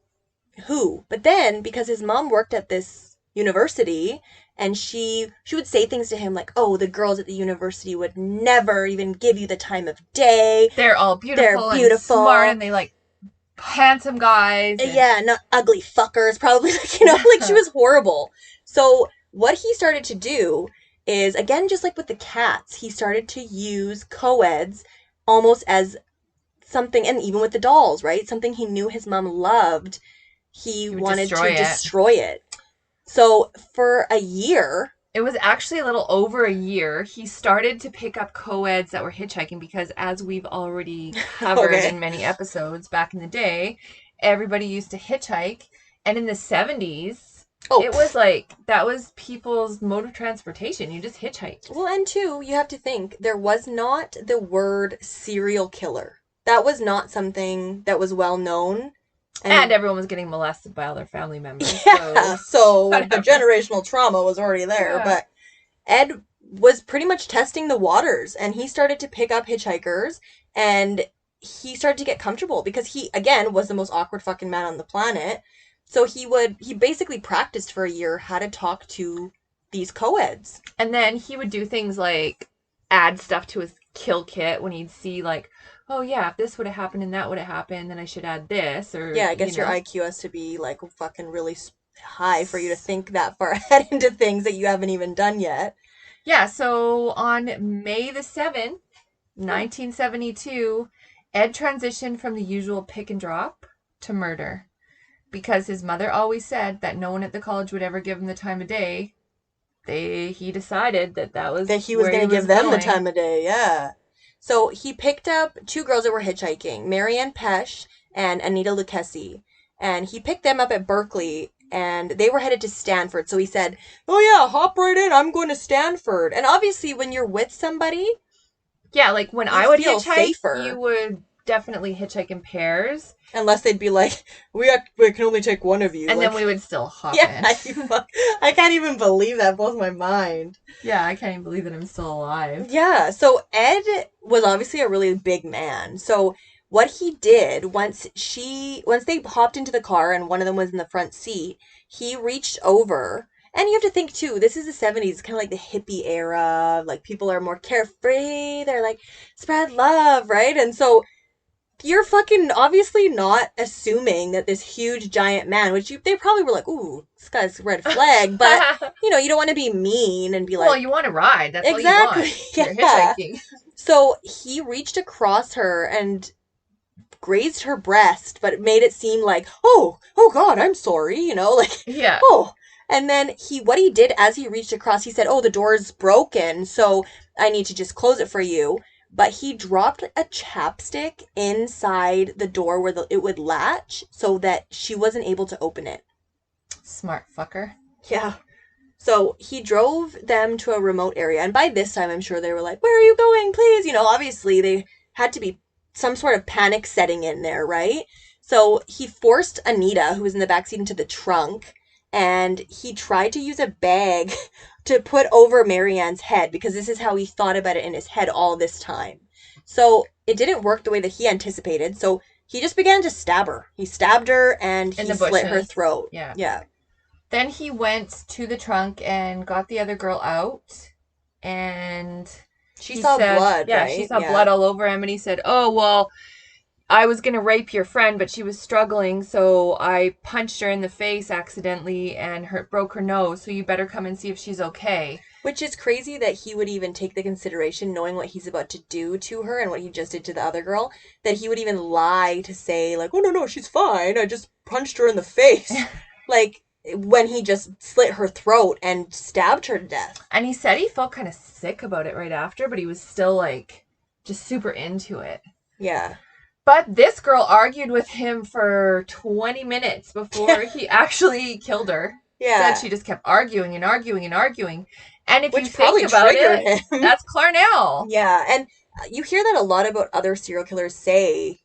who. But then because his mom worked at this university and she would say things to him like, "Oh, the girls at the university would never even give you the time of day. They're all beautiful, and smart, and they like handsome guys. And... yeah, not ugly fuckers, probably. Like she was horrible. So what he started to do is, again, just like with the cats, he started to use co-eds almost as something, and even with the dolls, right? Something he knew his mom loved. He wanted to destroy it. So for a year... It was actually a little over a year. He started to pick up co-eds that were hitchhiking because, as we've already covered in many episodes back in the day, everybody used to hitchhike. And in the 70s, it was like, that was people's mode of transportation. You just hitchhiked. Well, and two, you have to think, there was not the word serial killer. That was not something that was well known. And everyone was getting molested by all their family members. Yeah, so the generational trauma was already there. Yeah. But Ed was pretty much testing the waters, and he started to pick up hitchhikers, and he started to get comfortable because he, again, was the most awkward fucking man on the planet. So he basically practiced for a year how to talk to these co-eds. And then he would do things like add stuff to his kill kit when he'd see like, oh yeah, if this would have happened and that would have happened, then I should add this. Or yeah, I guess your IQ has to be like fucking really high for you to think that far ahead into things that you haven't even done yet. Yeah, so on May the 7th, 1972, Ed transitioned from the usual pick and drop to murder. Because his mother always said that no one at the college would ever give him the time of day, he decided that he was going to give them the time of day, yeah. So he picked up two girls that were hitchhiking, Marianne Pesh and Anita Lucchesi. And he picked them up at Berkeley, and they were headed to Stanford. So he said, "Oh yeah, hop right in, I'm going to Stanford." And obviously when you're with somebody... Yeah, like when I would hitchhike, safer. You would definitely hitchhike in pairs. Unless they'd be like, we can only take one of you. And like, then we would still hop in. I can't even believe that. It blows my mind. Yeah, I can't even believe that I'm still alive. Yeah, so Ed was obviously a really big man. So what he did, once they hopped into the car and one of them was in the front seat, he reached over. And you have to think, too, this is the 70s. It's kind of like the hippie era. Like, people are more carefree. They're like, spread love, right? And so... you're fucking obviously not assuming that this huge giant man, which they probably were like, ooh, this guy's a red flag, but, you don't want to be mean and be like... well, you want to ride. That's exactly. All you want. You're hitchhiking. So he reached across her and grazed her breast, but made it seem like, oh God, I'm sorry, yeah. Oh. And then what he did as he reached across, he said, oh, the door's broken, so I need to just close it for you. But he dropped a chapstick inside the door where it would latch so that she wasn't able to open it. Smart fucker. Yeah. So he drove them to a remote area. And by this time, I'm sure they were like, where are you going? Please. Obviously they had to be some sort of panic setting in there, right? So he forced Anita, who was in the backseat, into the trunk. And he tried to use a bag to put over Marianne's head because this is how he thought about it in his head all this time. So it didn't work the way that he anticipated. So he just began to stab her. He stabbed her and he slit her throat. Yeah. Then he went to the trunk and got the other girl out. And she saw blood, yeah, right? She saw blood all over him. And he said, oh, well... I was going to rape your friend, but she was struggling, so I punched her in the face accidentally and broke her nose, so you better come and see if she's okay. Which is crazy that he would even take the consideration, knowing what he's about to do to her and what he just did to the other girl, that he would even lie to say, like, oh, no, no, she's fine. I just punched her in the face. Like, when he just slit her throat and stabbed her to death. And he said he felt kind of sick about it right after, but he was still like just super into it. Yeah. But this girl argued with him for 20 minutes before he actually killed her. Yeah. Said she just kept arguing and arguing and arguing. And if Which you think about it, him. That's Clarnell. Yeah, and you hear that a lot about other serial killers say,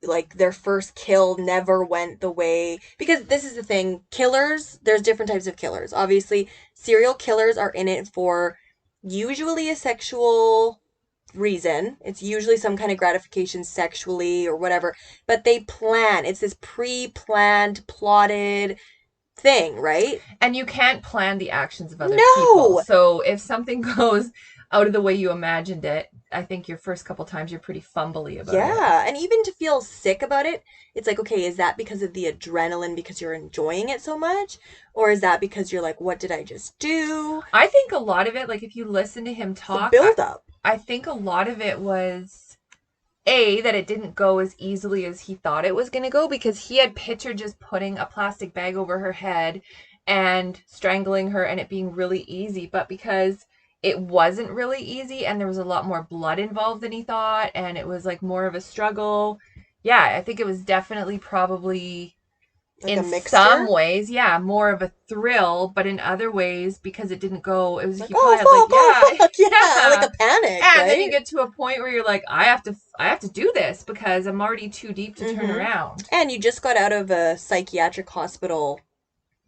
like, their first kill never went the way. Because this is the thing, killers, there's different types of killers. Obviously, serial killers are in it for usually a sexual reason. It's usually some kind of gratification sexually or whatever. But they plan. It's this pre-planned, plotted thing, right? And you can't plan the actions of other people. So if something goes out of the way you imagined it, I think your first couple times you're pretty fumbly about it. Yeah, and even to feel sick about it, it's like, okay, is that because of the adrenaline because you're enjoying it so much? Or is that because you're like, what did I just do? I think a lot of it, like if you listen to him talk, the build up. I think a lot of it was that it didn't go as easily as he thought it was going to go, because he had pictured just putting a plastic bag over her head and strangling her and it being really easy. But because it wasn't really easy and there was a lot more blood involved than he thought, and it was like more of a struggle. Yeah, I think it was definitely probably like in some ways, yeah, more of a thrill, but in other ways, because it didn't go, it was like, he probably had like, yeah, like a panic, and right? then you get to a point where you're like, I have to do this because I'm already too deep to turn around. And you just got out of a psychiatric hospital.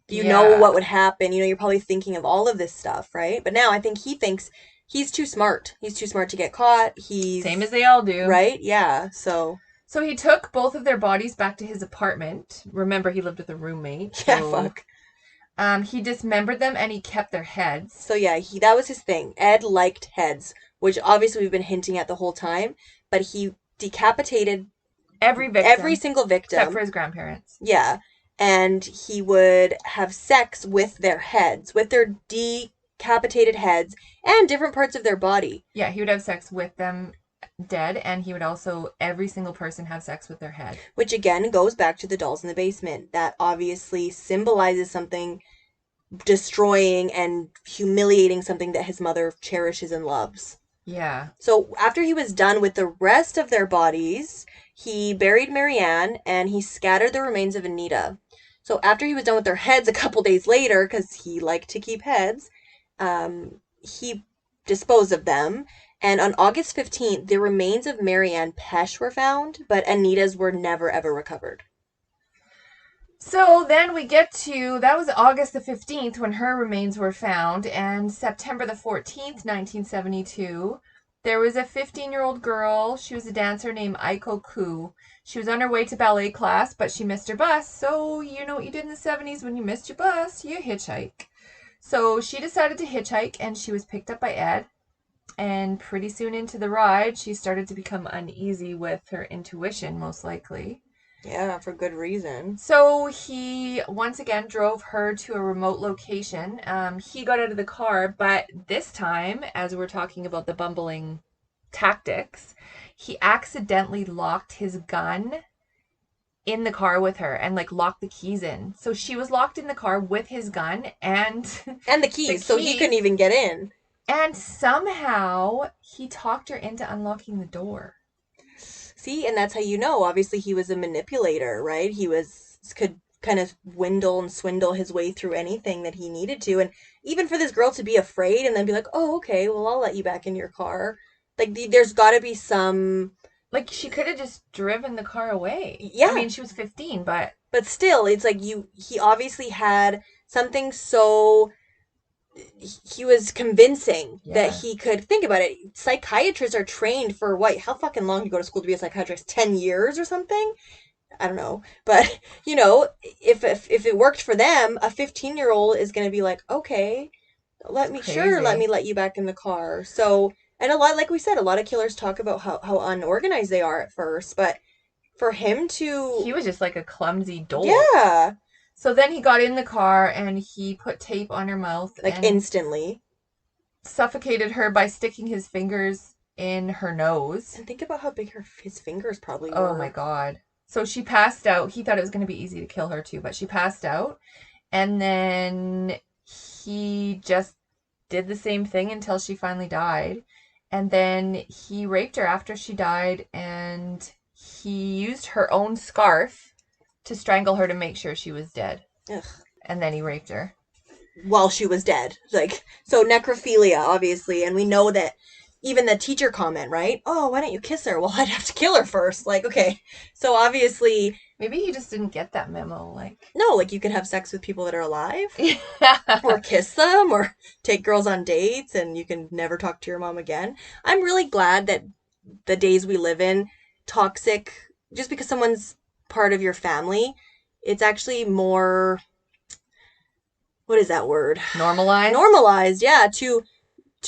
You know what would happen. You know, you're probably thinking of all of this stuff, right? But now I think he thinks he's too smart. He's too smart to get caught. He's same as they all do, right? Yeah. So he took both of their bodies back to his apartment. Remember, he lived with a roommate. Yeah, fuck. He dismembered them and he kept their heads. So yeah, that was his thing. Ed liked heads, which obviously we've been hinting at the whole time. But he decapitated every single victim, except for his grandparents. Yeah, and he would have sex with their heads, with their decapitated heads, and different parts of their body. Yeah, he would have sex with them dead, and he would also, every single person, have sex with their head. Which again goes back to the dolls in the basement. That obviously symbolizes something destroying and humiliating, something that his mother cherishes and loves. Yeah. So after he was done with the rest of their bodies, he buried Marianne and he scattered the remains of Anita. So after he was done with their heads a couple days later, because he liked to keep heads, he disposed of them. And on August 15th, the remains of Marianne Pesch were found, but Anita's were never, ever recovered. So then we get to, that was August the 15th when her remains were found, and September the 14th, 1972, there was a 15-year-old girl. She was a dancer named Aiko Ku. She was on her way to ballet class, but she missed her bus. So you know what you did in the 70s when you missed your bus? You hitchhike. So she decided to hitchhike, and she was picked up by Ed. And pretty soon into the ride, she started to become uneasy with her intuition, most likely. Yeah, for good reason. So he once again drove her to a remote location. He got out of the car, but this time, as we're talking about the bumbling tactics, he accidentally locked his gun in the car with her and like locked the keys in. So she was locked in the car with his gun and the keys, so he couldn't even get in. And somehow he talked her into unlocking the door. See, and that's how you know. Obviously, he was a manipulator, right? He could kind of windle and swindle his way through anything that he needed to. And even for this girl to be afraid and then be like, oh, okay, well, I'll let you back in your car. Like, there's got to be some... Like, she could have just driven the car away. Yeah. I mean, she was 15, but... But still, it's like he obviously had something so... He was convincing that he could think about it. Psychiatrists are trained for what? How fucking long do you go to school to be a psychiatrist? 10 years or something? I don't know. But, you know, if it worked for them, a 15-year-old is going to be like, okay, let me let you back in the car. So, and a lot, like we said, a lot of killers talk about how unorganized they are at first, but for him to... He was just like a clumsy dolt. Yeah. So then he got in the car and he put tape on her mouth. Like, instantly. suffocated her by sticking his fingers in her nose. And think about how big his fingers probably Oh my were. God. So she passed out. He thought it was going to be easy to kill her too, but she passed out. And then he just did the same thing until she finally died. And then he raped her after she died, and he used her own scarf to strangle her to make sure she was dead. Ugh. And then he raped her. While she was dead. Like, so necrophilia, obviously, and we know that even the teacher comment, right? Oh, why don't you kiss her? Well, I'd have to kill her first. Like, okay. So obviously, Maybe he just didn't get that memo. Like, no, like you can have sex with people that are alive. yeah. Or kiss them or take girls on dates and you can never talk to your mom again. I'm really glad that the days we live in, toxic, just because someone's part of your family, it's actually more, what is that word? Normalized. Normalized, yeah, to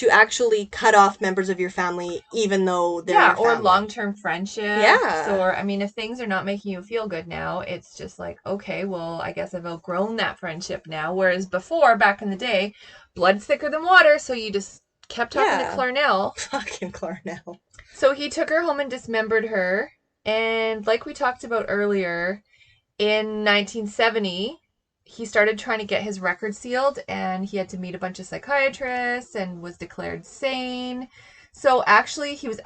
actually cut off members of your family even though they're your or family. long-term friendships. Yeah. Or, I mean, if things are not making you feel good now, it's just like, okay, well, I guess I've outgrown that friendship now. Whereas before, back in the day, blood's thicker than water, so you just kept talking to Clarnell. Fucking Clarnell. So he took her home and dismembered her. And like we talked about earlier, in 1970, he started trying to get his record sealed, and he had to meet a bunch of psychiatrists and was declared sane. So actually, he was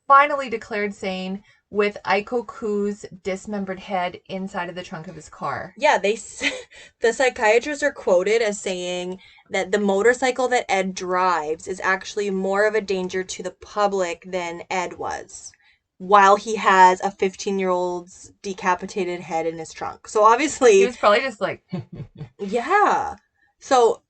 finally declared sane with Aiko Ku's dismembered head inside of the trunk of his car. Yeah, the psychiatrists are quoted as saying that the motorcycle that Ed drives is actually more of a danger to the public than Ed was, while he has a 15-year-old's decapitated head in his trunk. So obviously, he was probably just like, yeah. So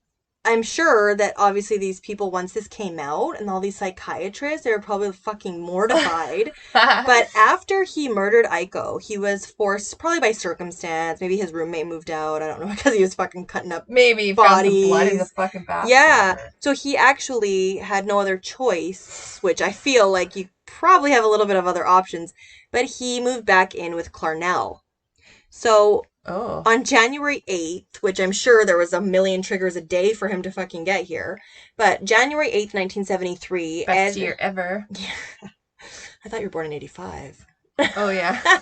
I'm sure that obviously these people, once this came out and all these psychiatrists, they were probably fucking mortified. But after he murdered Aiko, he was forced, probably by circumstance, maybe his roommate moved out, I don't know, because he was fucking cutting up maybe bodies. found some blood in the fucking bathroom. Yeah. So he actually had no other choice, which I feel like you probably have a little bit of other options, but he moved back in with Clarnell. So on January 8th, which I'm sure there was a million triggers a day for him to fucking get here, but January 8th, 1973. Best year ever. Yeah. I thought you were born in 85. Oh, yeah.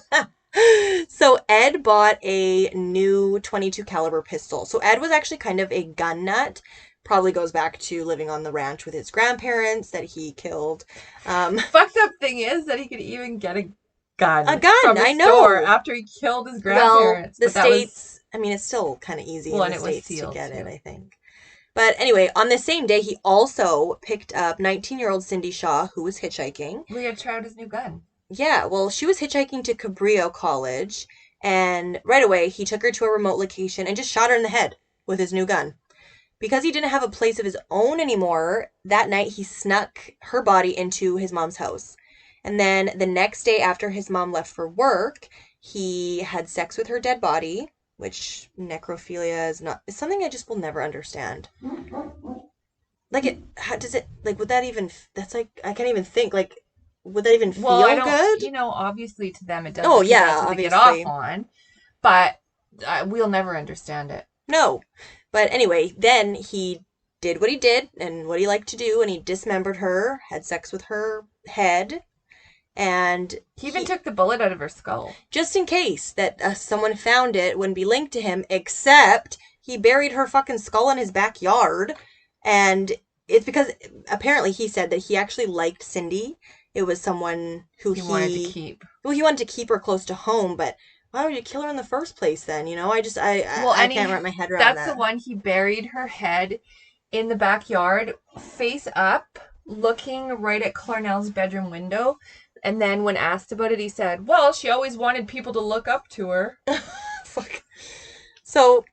So Ed bought a new 22 caliber pistol. So Ed was actually kind of a gun nut. Probably goes back to living on the ranch with his grandparents that he killed. Fucked up thing is that he could even get a gun. From I know. After he killed his grandparents. Well, the States, I mean, it's still kind of easy in the States to get it, I think. But anyway, on the same day, he also picked up 19-year-old Cindy Shaw, who was hitchhiking. We had tried his new gun. Yeah, well, she was hitchhiking to Cabrillo College, and right away, he took her to a remote location and just shot her in the head with his new gun. Because he didn't have a place of his own anymore, that night he snuck her body into his mom's house. And then the next day after his mom left for work, he had sex with her dead body, which necrophilia is something I just will never understand. Like, would that even, that's like, I can't even think, like, would that even feel good? You know, obviously to them it doesn't. Oh, yeah, obviously. To get off on, but we'll never understand it. No. But anyway, then he did what he did and what he liked to do, and he dismembered her, had sex with her head, and he even took the bullet out of her skull. Just in case that someone found it, wouldn't be linked to him, except he buried her fucking skull in his backyard, and it's because apparently he said that he actually liked Cindy. It was someone who he wanted to keep. Well, he wanted to keep her close to home, but why would you kill her in the first place then? You know, I can't wrap my head around that. That's the one. He buried her head in the backyard, face up, looking right at Clarnell's bedroom window. And then when asked about it, he said, well, she always wanted people to look up to her. Fuck. So,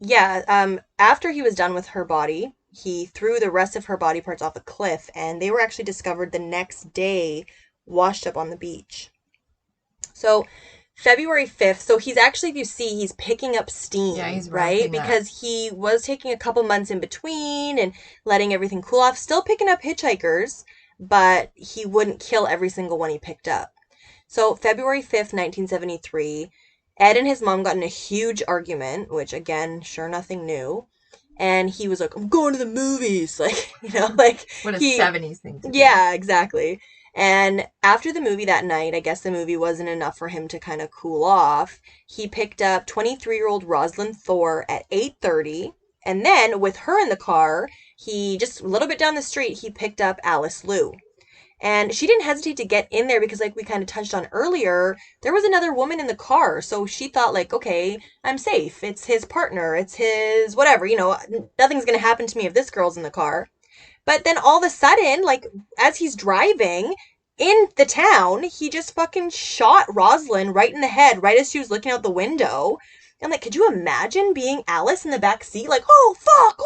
yeah, after he was done with her body, he threw the rest of her body parts off a cliff, and they were actually discovered the next day, washed up on the beach. So, February 5th, so he's actually, if you see, he's picking up steam, right? Because he was taking a couple months in between and letting everything cool off, still picking up hitchhikers, but he wouldn't kill every single one he picked up. So February 5th, 1973, Ed and his mom got in a huge argument, which again, sure, nothing new. and he was like, I'm going to the movies. Like, like What a he, 70s thing to do. yeah, exactly. And after the movie that night, I guess the movie wasn't enough for him to kind of cool off. He picked up 23-year-old Rosalind Thor at 8:30, and then with her in the car, he just a little bit down the street, he picked up Alice Liu. And she didn't hesitate to get in there because, like we kind of touched on earlier, there was another woman in the car. So she thought, like, okay, I'm safe. It's his partner. It's his whatever. Nothing's going to happen to me if this girl's in the car. But then all of a sudden, like, as he's driving in the town, he just fucking shot Rosalind right in the head, right as she was looking out the window. And, like, could you imagine being Alice in the back seat? Like, oh, fuck.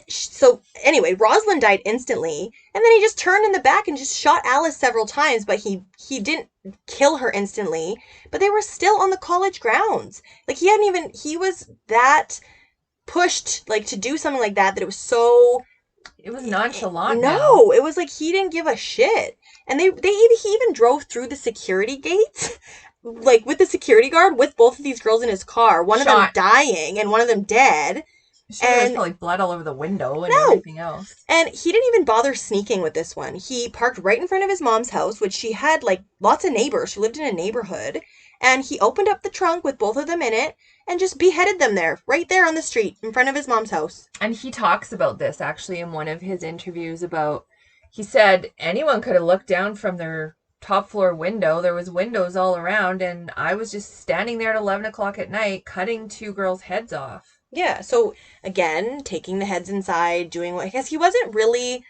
So anyway, Rosalind died instantly, and then he just turned in the back and just shot Alice several times, but he didn't kill her instantly. But they were still on the college grounds. Like he was that pushed like to do something like that it was so It was nonchalant now. no, it was like he didn't give a shit. And he even drove through the security gates like with the security guard with both of these girls in his car, one of them dying and one of them dead. Sure, there's probably blood all over the window and everything else. And he didn't even bother sneaking with this one. He parked right in front of his mom's house, which she had like lots of neighbors. She lived in a neighborhood. And he opened up the trunk with both of them in it and just beheaded them there, right there on the street in front of his mom's house. And he talks about this actually in one of his interviews he said anyone could have looked down from their top floor window. There was windows all around, and I was just standing there at 11 o'clock at night cutting two girls' heads off. Yeah, so again, taking the heads inside, doing what I guess he wasn't really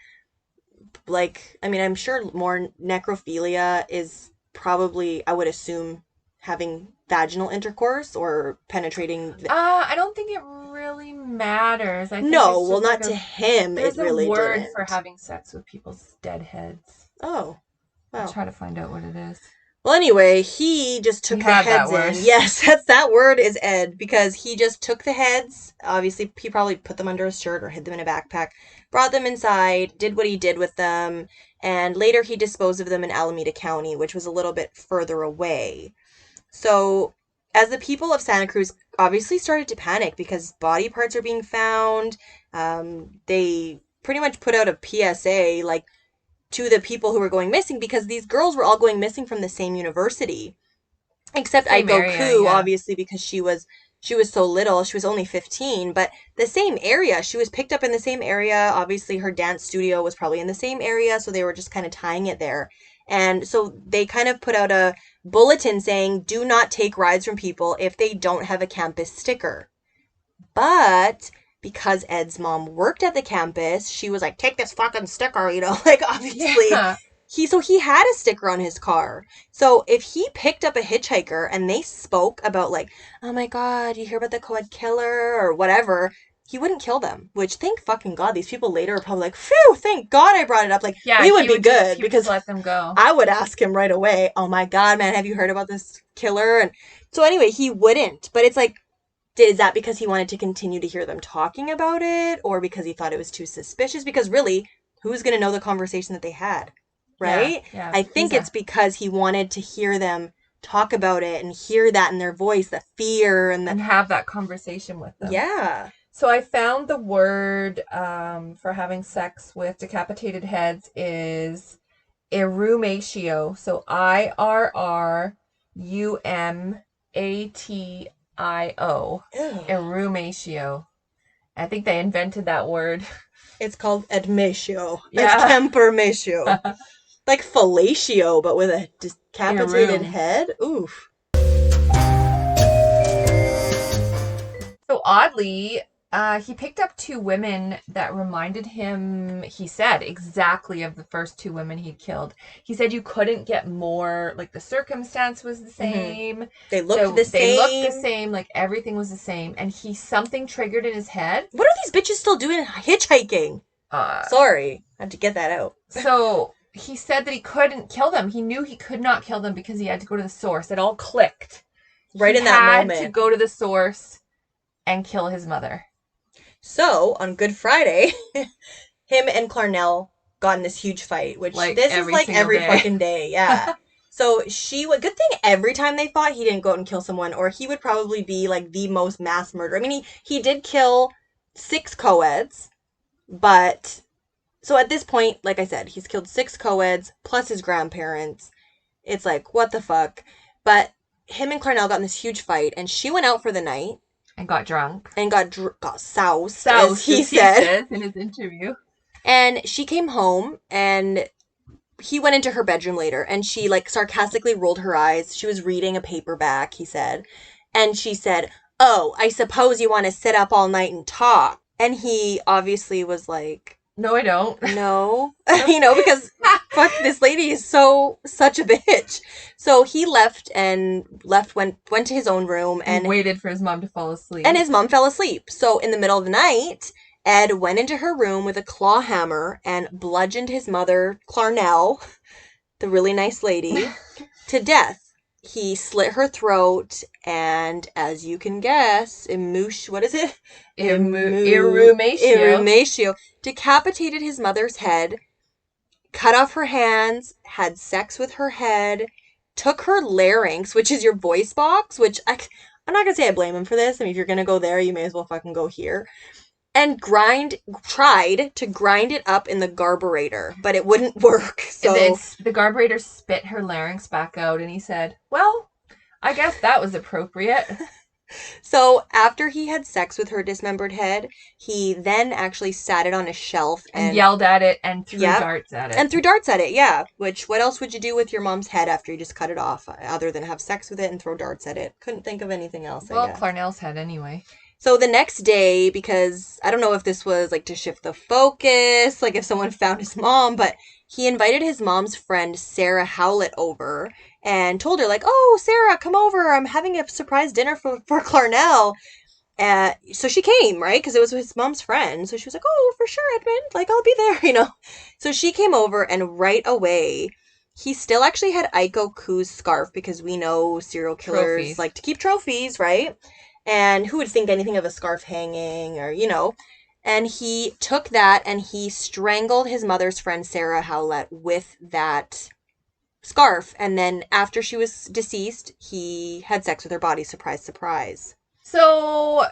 like, I mean, I'm sure more necrophilia is probably, I would assume, having vaginal intercourse or penetrating. I don't think it really matters. I think no, well, not to him. There's it really a word didn't. for having sex with people's dead heads. Oh, wow. I'll try to find out what it is. Well, anyway, he just took the heads in. Yes, that word is Ed, because he just took the heads. Obviously, he probably put them under his shirt or hid them in a backpack, brought them inside, did what he did with them, and later he disposed of them in Alameda County, which was a little bit further away. So, as the people of Santa Cruz obviously started to panic because body parts are being found, they pretty much put out a PSA, like, to the people who were going missing, because these girls were all going missing from the same university. Except Aiko Ku, obviously, because she was so little. She was only 15, but the same area. She was picked up in the same area. Obviously, her dance studio was probably in the same area, so they were just kind of tying it there. And so they kind of put out a bulletin saying, do not take rides from people if they don't have a campus sticker. But because Ed's mom worked at the campus, she was like, take this fucking sticker, like, obviously. Yeah. He had a sticker on his car. So if he picked up a hitchhiker and they spoke about, like, oh my god, you hear about the co-ed killer or whatever, he wouldn't kill them. Which, thank fucking god, these people later are probably like, phew, thank god I brought it up. Like, yeah, we would be good because let them go. I would ask him right away, oh my god, man, have you heard about this killer? And so anyway, he wouldn't. But it's like, is that because he wanted to continue to hear them talking about it, or because he thought it was too suspicious? Because really, who's going to know the conversation that they had, right? Yeah, I think it's because he wanted to hear them talk about it and hear that in their voice, the fear and have that conversation with them. Yeah. So I found the word for having sex with decapitated heads is irrumatio. So IRRUMATIO. Irrumatio. I think they invented that word. It's called edmatio. Yeah. Kempermatio. Like fellatio, but with a decapitated head. Oof. So oddly, he picked up two women that reminded him, he said, exactly of the first two women he'd killed. He said you couldn't get more, like the circumstance was the same. Mm-hmm. They looked the same. They looked the same, like everything was the same. And something triggered in his head. What are these bitches still doing hitchhiking? Sorry, I had to get that out. So he said that he couldn't kill them. He knew he could not kill them because he had to go to the source. It all clicked. Right in that moment. He had to go to the source and kill his mother. So, on Good Friday, him and Clarnell got in this huge fight, which this is like every fucking day, yeah. So good thing every time they fought, he didn't go out and kill someone, or he would probably be like the most mass murderer. I mean, he did kill 6 co-eds, but so at this point, like I said, he's killed 6 co-eds plus his grandparents. It's like, what the fuck? But him and Clarnell got in this huge fight, and she went out for the night And got drunk. and got soused, as Soused, he as he said. says in his interview. And she came home, and he went into her bedroom later, and she like sarcastically rolled her eyes. She was reading a paperback, he said. And she said, "Oh, I suppose you want to sit up all night and talk." And he obviously was like, No, I don't. no, because fuck, this lady is such a bitch. So he went to his own room And waited for his mom to fall asleep. and his mom fell asleep. So in the middle of the night, Ed went into her room with a claw hammer and bludgeoned his mother, Clarnell, the really nice lady, to death. He slit her throat, and as you can guess, what is it? Irrumatio. Decapitated his mother's head, cut off her hands, had sex with her head, took her larynx, which is your voice box, which I'm not going to say I blame him for this. I mean, if you're going to go there, you may as well fucking go here. And tried to grind it up in the garburator, but it wouldn't work. So the garburator spit her larynx back out, and he said, "Well, I guess that was appropriate." So after he had sex with her dismembered head, he then actually sat it on a shelf and yelled at it and threw darts at it. And threw darts at it, yeah. Which, what else would you do with your mom's head after you just cut it off, other than have sex with it and throw darts at it? Couldn't think of anything else, well, I guess. Clarnell's head anyway. So the next day, because I don't know if this was like to shift the focus, like if someone found his mom, but he invited his mom's friend Sarah Howlett over and told her like, "Oh, Sarah, come over. I'm having a surprise dinner for Clarnell." So she came, right? Because it was his mom's friend. So she was like, "Oh, for sure, Edmund. Like, I'll be there, So she came over, and right away, he still actually had Aiko Ku's scarf, because we know serial killers like to keep trophies, right? And who would think anything of a scarf hanging or, And he took that and he strangled his mother's friend, Sarah Howlett, with that scarf. And then after she was deceased, he had sex with her body. Surprise, surprise. So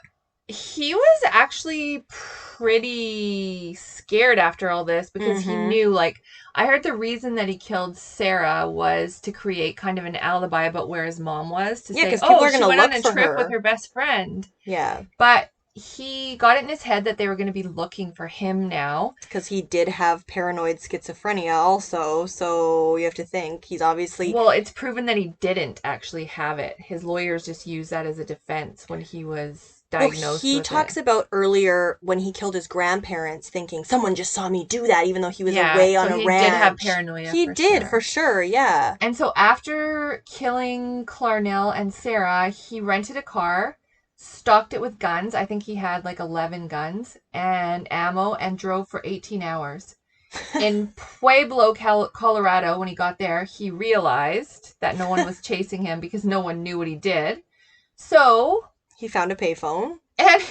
he was actually pretty scared after all this, because he knew, like, I heard the reason that he killed Sarah was to create kind of an alibi about where his mom was. To say, people are going to look look on a for trip her with her best friend. Yeah. But he got it in his head that they were going to be looking for him now. Because he did have paranoid schizophrenia also, so you have to think he's obviously... Well, it's proven that he didn't actually have it. His lawyers just used that as a defense when he was diagnosed with it. He talks about earlier when he killed his grandparents, thinking someone just saw me do that, even though he was away on a ranch. He did have paranoia. He did, for sure, yeah. And so after killing Clarnell and Sarah, he rented a car, stocked it with guns. I think he had like 11 guns and ammo, and drove for 18 hours. In Pueblo, Colorado, when he got there, he realized that no one was chasing him because no one knew what he did. So he found a payphone. And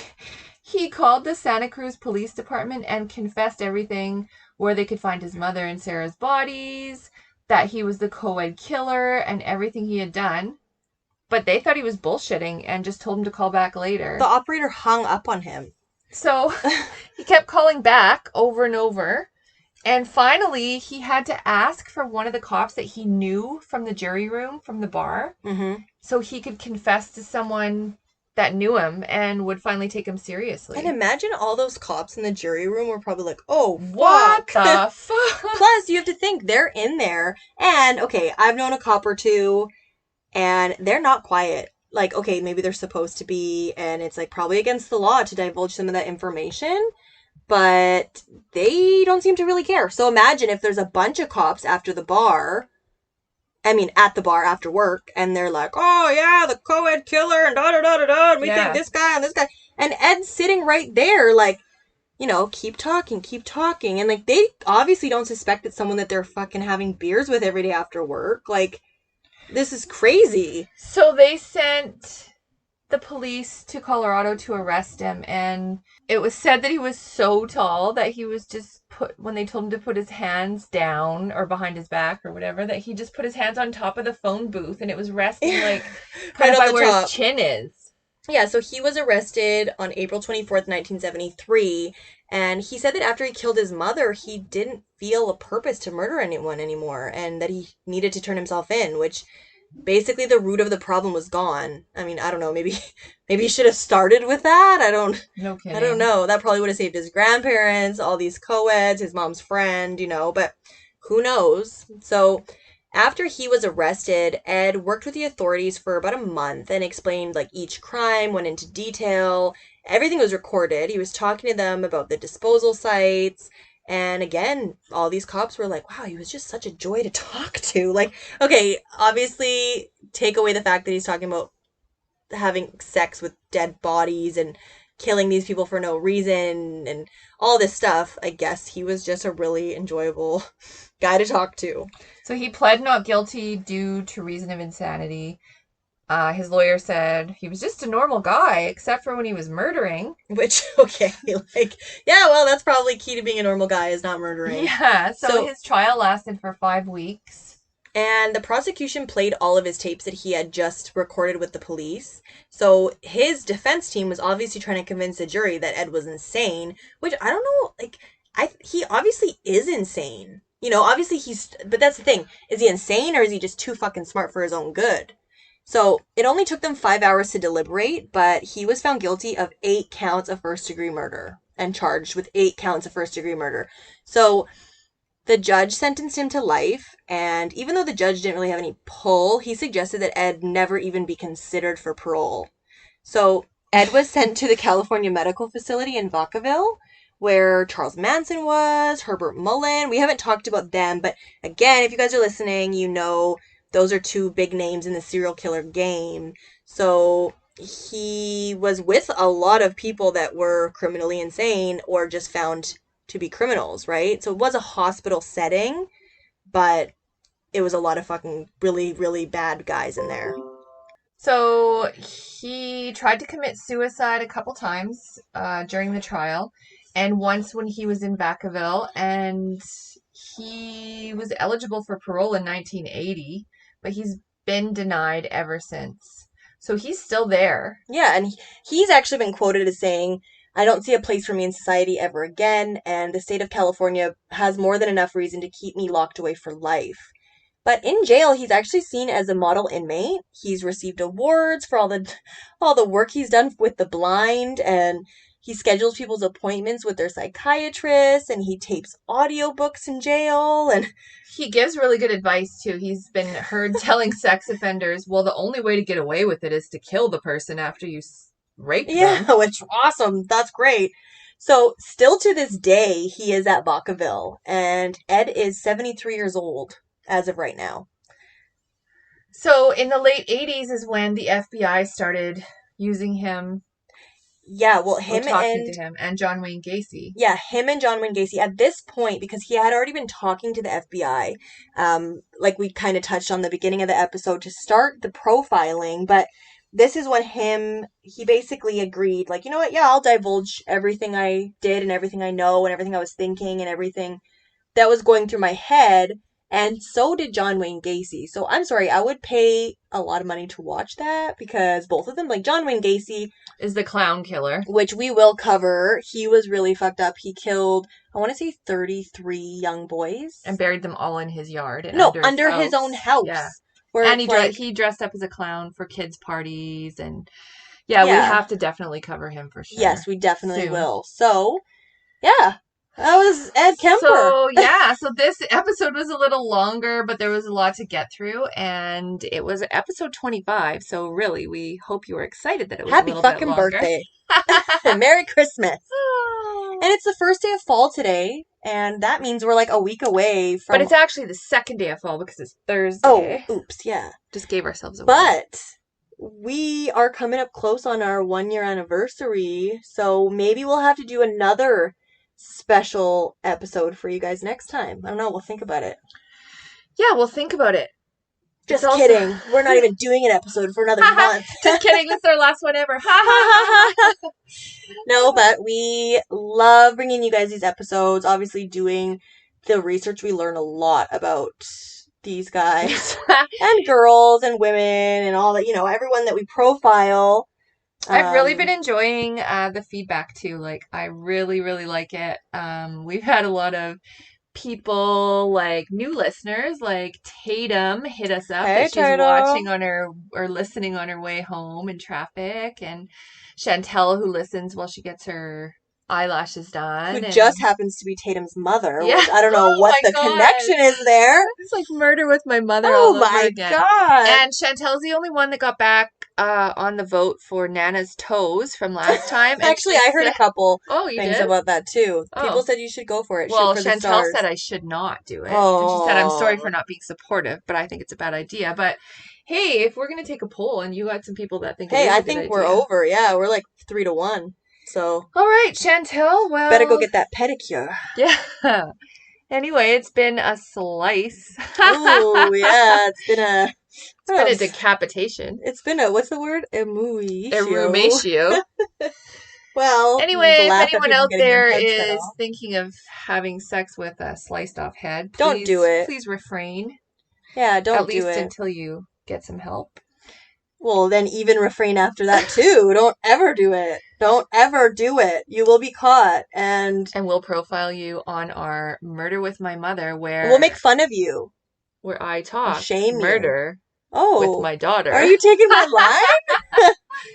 he called the Santa Cruz Police Department and confessed everything, where they could find his mother and Sarah's bodies, that he was the co-ed killer, and everything he had done. But they thought he was bullshitting and just told him to call back later. The operator hung up on him. So he kept calling back over and over. And finally, he had to ask for one of the cops that he knew from the jury room, from the bar, so he could confess to someone that knew him and would finally take him seriously. And imagine all those cops in the jury room were probably like, "Oh, fuck." What the fuck? Plus, you have to think, they're in there. And, okay, I've known a cop or two, and they're not quiet. Like, okay, maybe they're supposed to be, and it's like probably against the law to divulge some of that information, but they don't seem to really care. So imagine if there's a bunch of cops at the bar after work, and they're like, "Oh yeah, the co-ed killer, and da-da-da-da-da, and we think this guy and this guy." And Ed's sitting right there, like, keep talking. And, like, they obviously don't suspect it's someone that they're fucking having beers with every day after work. Like, this is crazy. So they sent the police to Colorado to arrest him, and it was said that he was so tall that he was just when they told him to put his hands down or behind his back or whatever, that he just put his hands on top of the phone booth and it was resting like kind Right of on by the where his top. chin is. Yeah, so he was arrested on April 24th, 1973, and he said that after he killed his mother, he didn't feel a purpose to murder anyone anymore and that he needed to turn himself in, which basically the root of the problem was gone. I mean, I don't know, maybe he should have started with that. No I don't kidding. know. That probably would have saved his grandparents, all these co-eds, his mom's friend, but who knows? So after he was arrested, Ed worked with the authorities for about a month and explained like each crime, went into detail. Everything was recorded. He was talking to them about the disposal sites. And again, all these cops were like, wow, he was just such a joy to talk to. Like, okay, obviously, take away the fact that he's talking about having sex with dead bodies and killing these people for no reason and all this stuff. I guess he was just a really enjoyable guy to talk to. So he pled not guilty due to reason of insanity. His lawyer said he was just a normal guy, except for when he was murdering. Which, okay, like, yeah, well, that's probably key to being a normal guy is not murdering. Yeah, so So, his trial lasted for 5 weeks. and the prosecution played all of his tapes that he had just recorded with the police. So his defense team was obviously trying to convince the jury that Ed was insane, which I don't know, like, he obviously is insane. Obviously but that's the thing. Is he insane or is he just too fucking smart for his own good? So it only took them 5 hours to deliberate, but he was found guilty of 8 counts of first degree murder and charged with 8 counts of first degree murder. So the judge sentenced him to life, and even though the judge didn't really have any pull, he suggested that Ed never even be considered for parole. So Ed was sent to the California Medical Facility in Vacaville, where Charles Manson was, Herbert Mullen. We haven't talked about them, but again, if you guys are listening, those are two big names in the serial killer game. So he was with a lot of people that were criminally insane or just found to be criminals, right? So it was a hospital setting, but it was a lot of fucking really, really bad guys in there. So he tried to commit suicide a couple times during the trial, and once when he was in Vacaville, and he was eligible for parole in 1980, but he's been denied ever since. So he's still there. Yeah, and he's actually been quoted as saying, I don't see a place for me in society ever again, and the state of California has more than enough reason to keep me locked away for life. But in jail, he's actually seen as a model inmate. He's received awards for all the work he's done with the blind, and he schedules people's appointments with their psychiatrists, and he tapes audiobooks in jail, and He gives really good advice too. He's been heard telling sex offenders, well, the only way to get away with it is to kill the person after you raped yeah, them. which awesome. That's great. So, still to this day, he is at Vacaville, and Ed is 73 years old as of right now. So in the late 80s is when the FBI started using him Yeah, well, or talking to him, and John Wayne Gacy. him and John Wayne Gacy at this point, because he had already been talking to the FBI, like we kind of touched on the beginning of the episode to start the profiling, but this is when he basically agreed, like, you know what, yeah, I'll divulge everything I did and everything I know and everything I was thinking and everything that was going through my head. And so did John Wayne Gacy. So I'm sorry, I would pay a lot of money to watch that because both of them, like John Wayne Gacy, Is the clown killer. which we will cover, he was really fucked up. He killed, I want to say 33 young boys. And buried them all in his yard and No, under his own house. Yeah. Where And he he dressed up as a clown for kids' parties, and yeah, we yeah. have to definitely cover him for sure. Yes, we definitely soon. will. So, yeah. That was Ed Kemper. So, yeah, so this episode was a little longer, but there was a lot to get through, and it was episode 25, so really, we hope you were excited that it was Happy a little fucking bit longer. birthday. Merry Christmas. And it's the first day of fall today, and that means we're like a week away from... But it's actually the second day of fall because it's Thursday. Oh, oops, yeah. Just gave ourselves away. But we are coming up close on our 1-year anniversary, so maybe we'll have to do another special episode for you guys next time. I don't know, we'll think about it. Yeah, we'll think about it. Just kidding. We're not even doing an episode for another month. Just kidding. This is our last one ever. Ha ha ha ha. No, but we love bringing you guys these episodes. Obviously, doing the research, we learn a lot about these guys and girls and women and all that, everyone that we profile. I've really been enjoying the feedback too. Like, I really, really like it. We've had a lot of people, like new listeners, like Tatum hit us up Hey, that she's Tatum. watching on her or listening on her way home in traffic, and Chantel, who listens while she gets her eyelashes done, who just happens to be Tatum's mother. Yeah. Which I don't know what the connection is there. It's like Murder with My Mother Oh all over my again. God. And Chantel's the only one that got back on the vote for Nana's toes from last time. Actually, I heard a couple things did? about that too. Oh. People said you should go for it. Well, Shoot for the Chantel stars. said I should not do it. Oh. And she said, I'm sorry for not being supportive, but I think it's a bad idea. But hey, if we're going to take a poll and you got some people that think it is a good idea. Hey, I think we're over. Yeah, we're like 3-1. So. All right, Chantel. Well. Better go get that pedicure. Yeah. Anyway, it's been a slice. Oh, yeah. It's been a decapitation. It's been what's the word? Emuatio. Erumatio. Well, anyway, if anyone out there is thinking of having sex with a sliced off head, don't do it. Please refrain. Yeah, don't do it. At least until you get some help. Well, then even refrain after that too. Don't ever do it. Don't ever do it. You will be caught, and we'll profile you on our Murder with My Mother, where we'll make fun of you, where I talk shame murder with my daughter. Are you taking my line?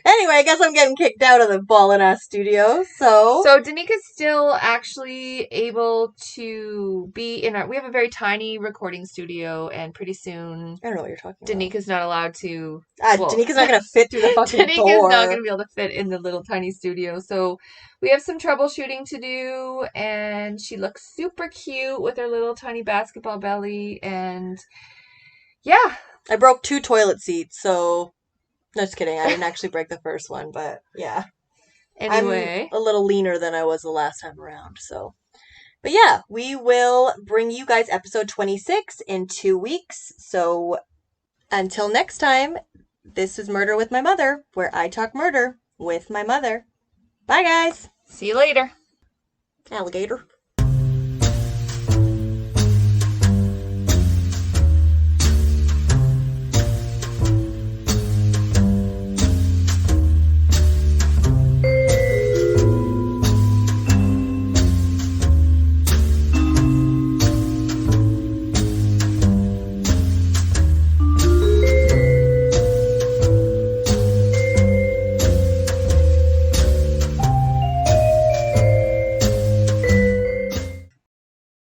Anyway, I guess I'm getting kicked out of the ballin' ass studio. So Denika's still actually able to be in we have a very tiny recording studio, and pretty soon I don't know what you're talking about. Denika's not allowed to. Denika's not gonna fit through the fucking door. Denika's not gonna be able to fit in the little tiny studio. So we have some troubleshooting to do, and she looks super cute with her little tiny basketball belly, and yeah. I broke 2 toilet seats, so. No, just kidding. I didn't actually break the first one, but yeah. Anyway. I'm a little leaner than I was the last time around, so. But yeah, we will bring you guys episode 26 in 2 weeks. So until next time, this is Murder with My Mother, where I talk murder with my mother. Bye, guys. See you later. Alligator.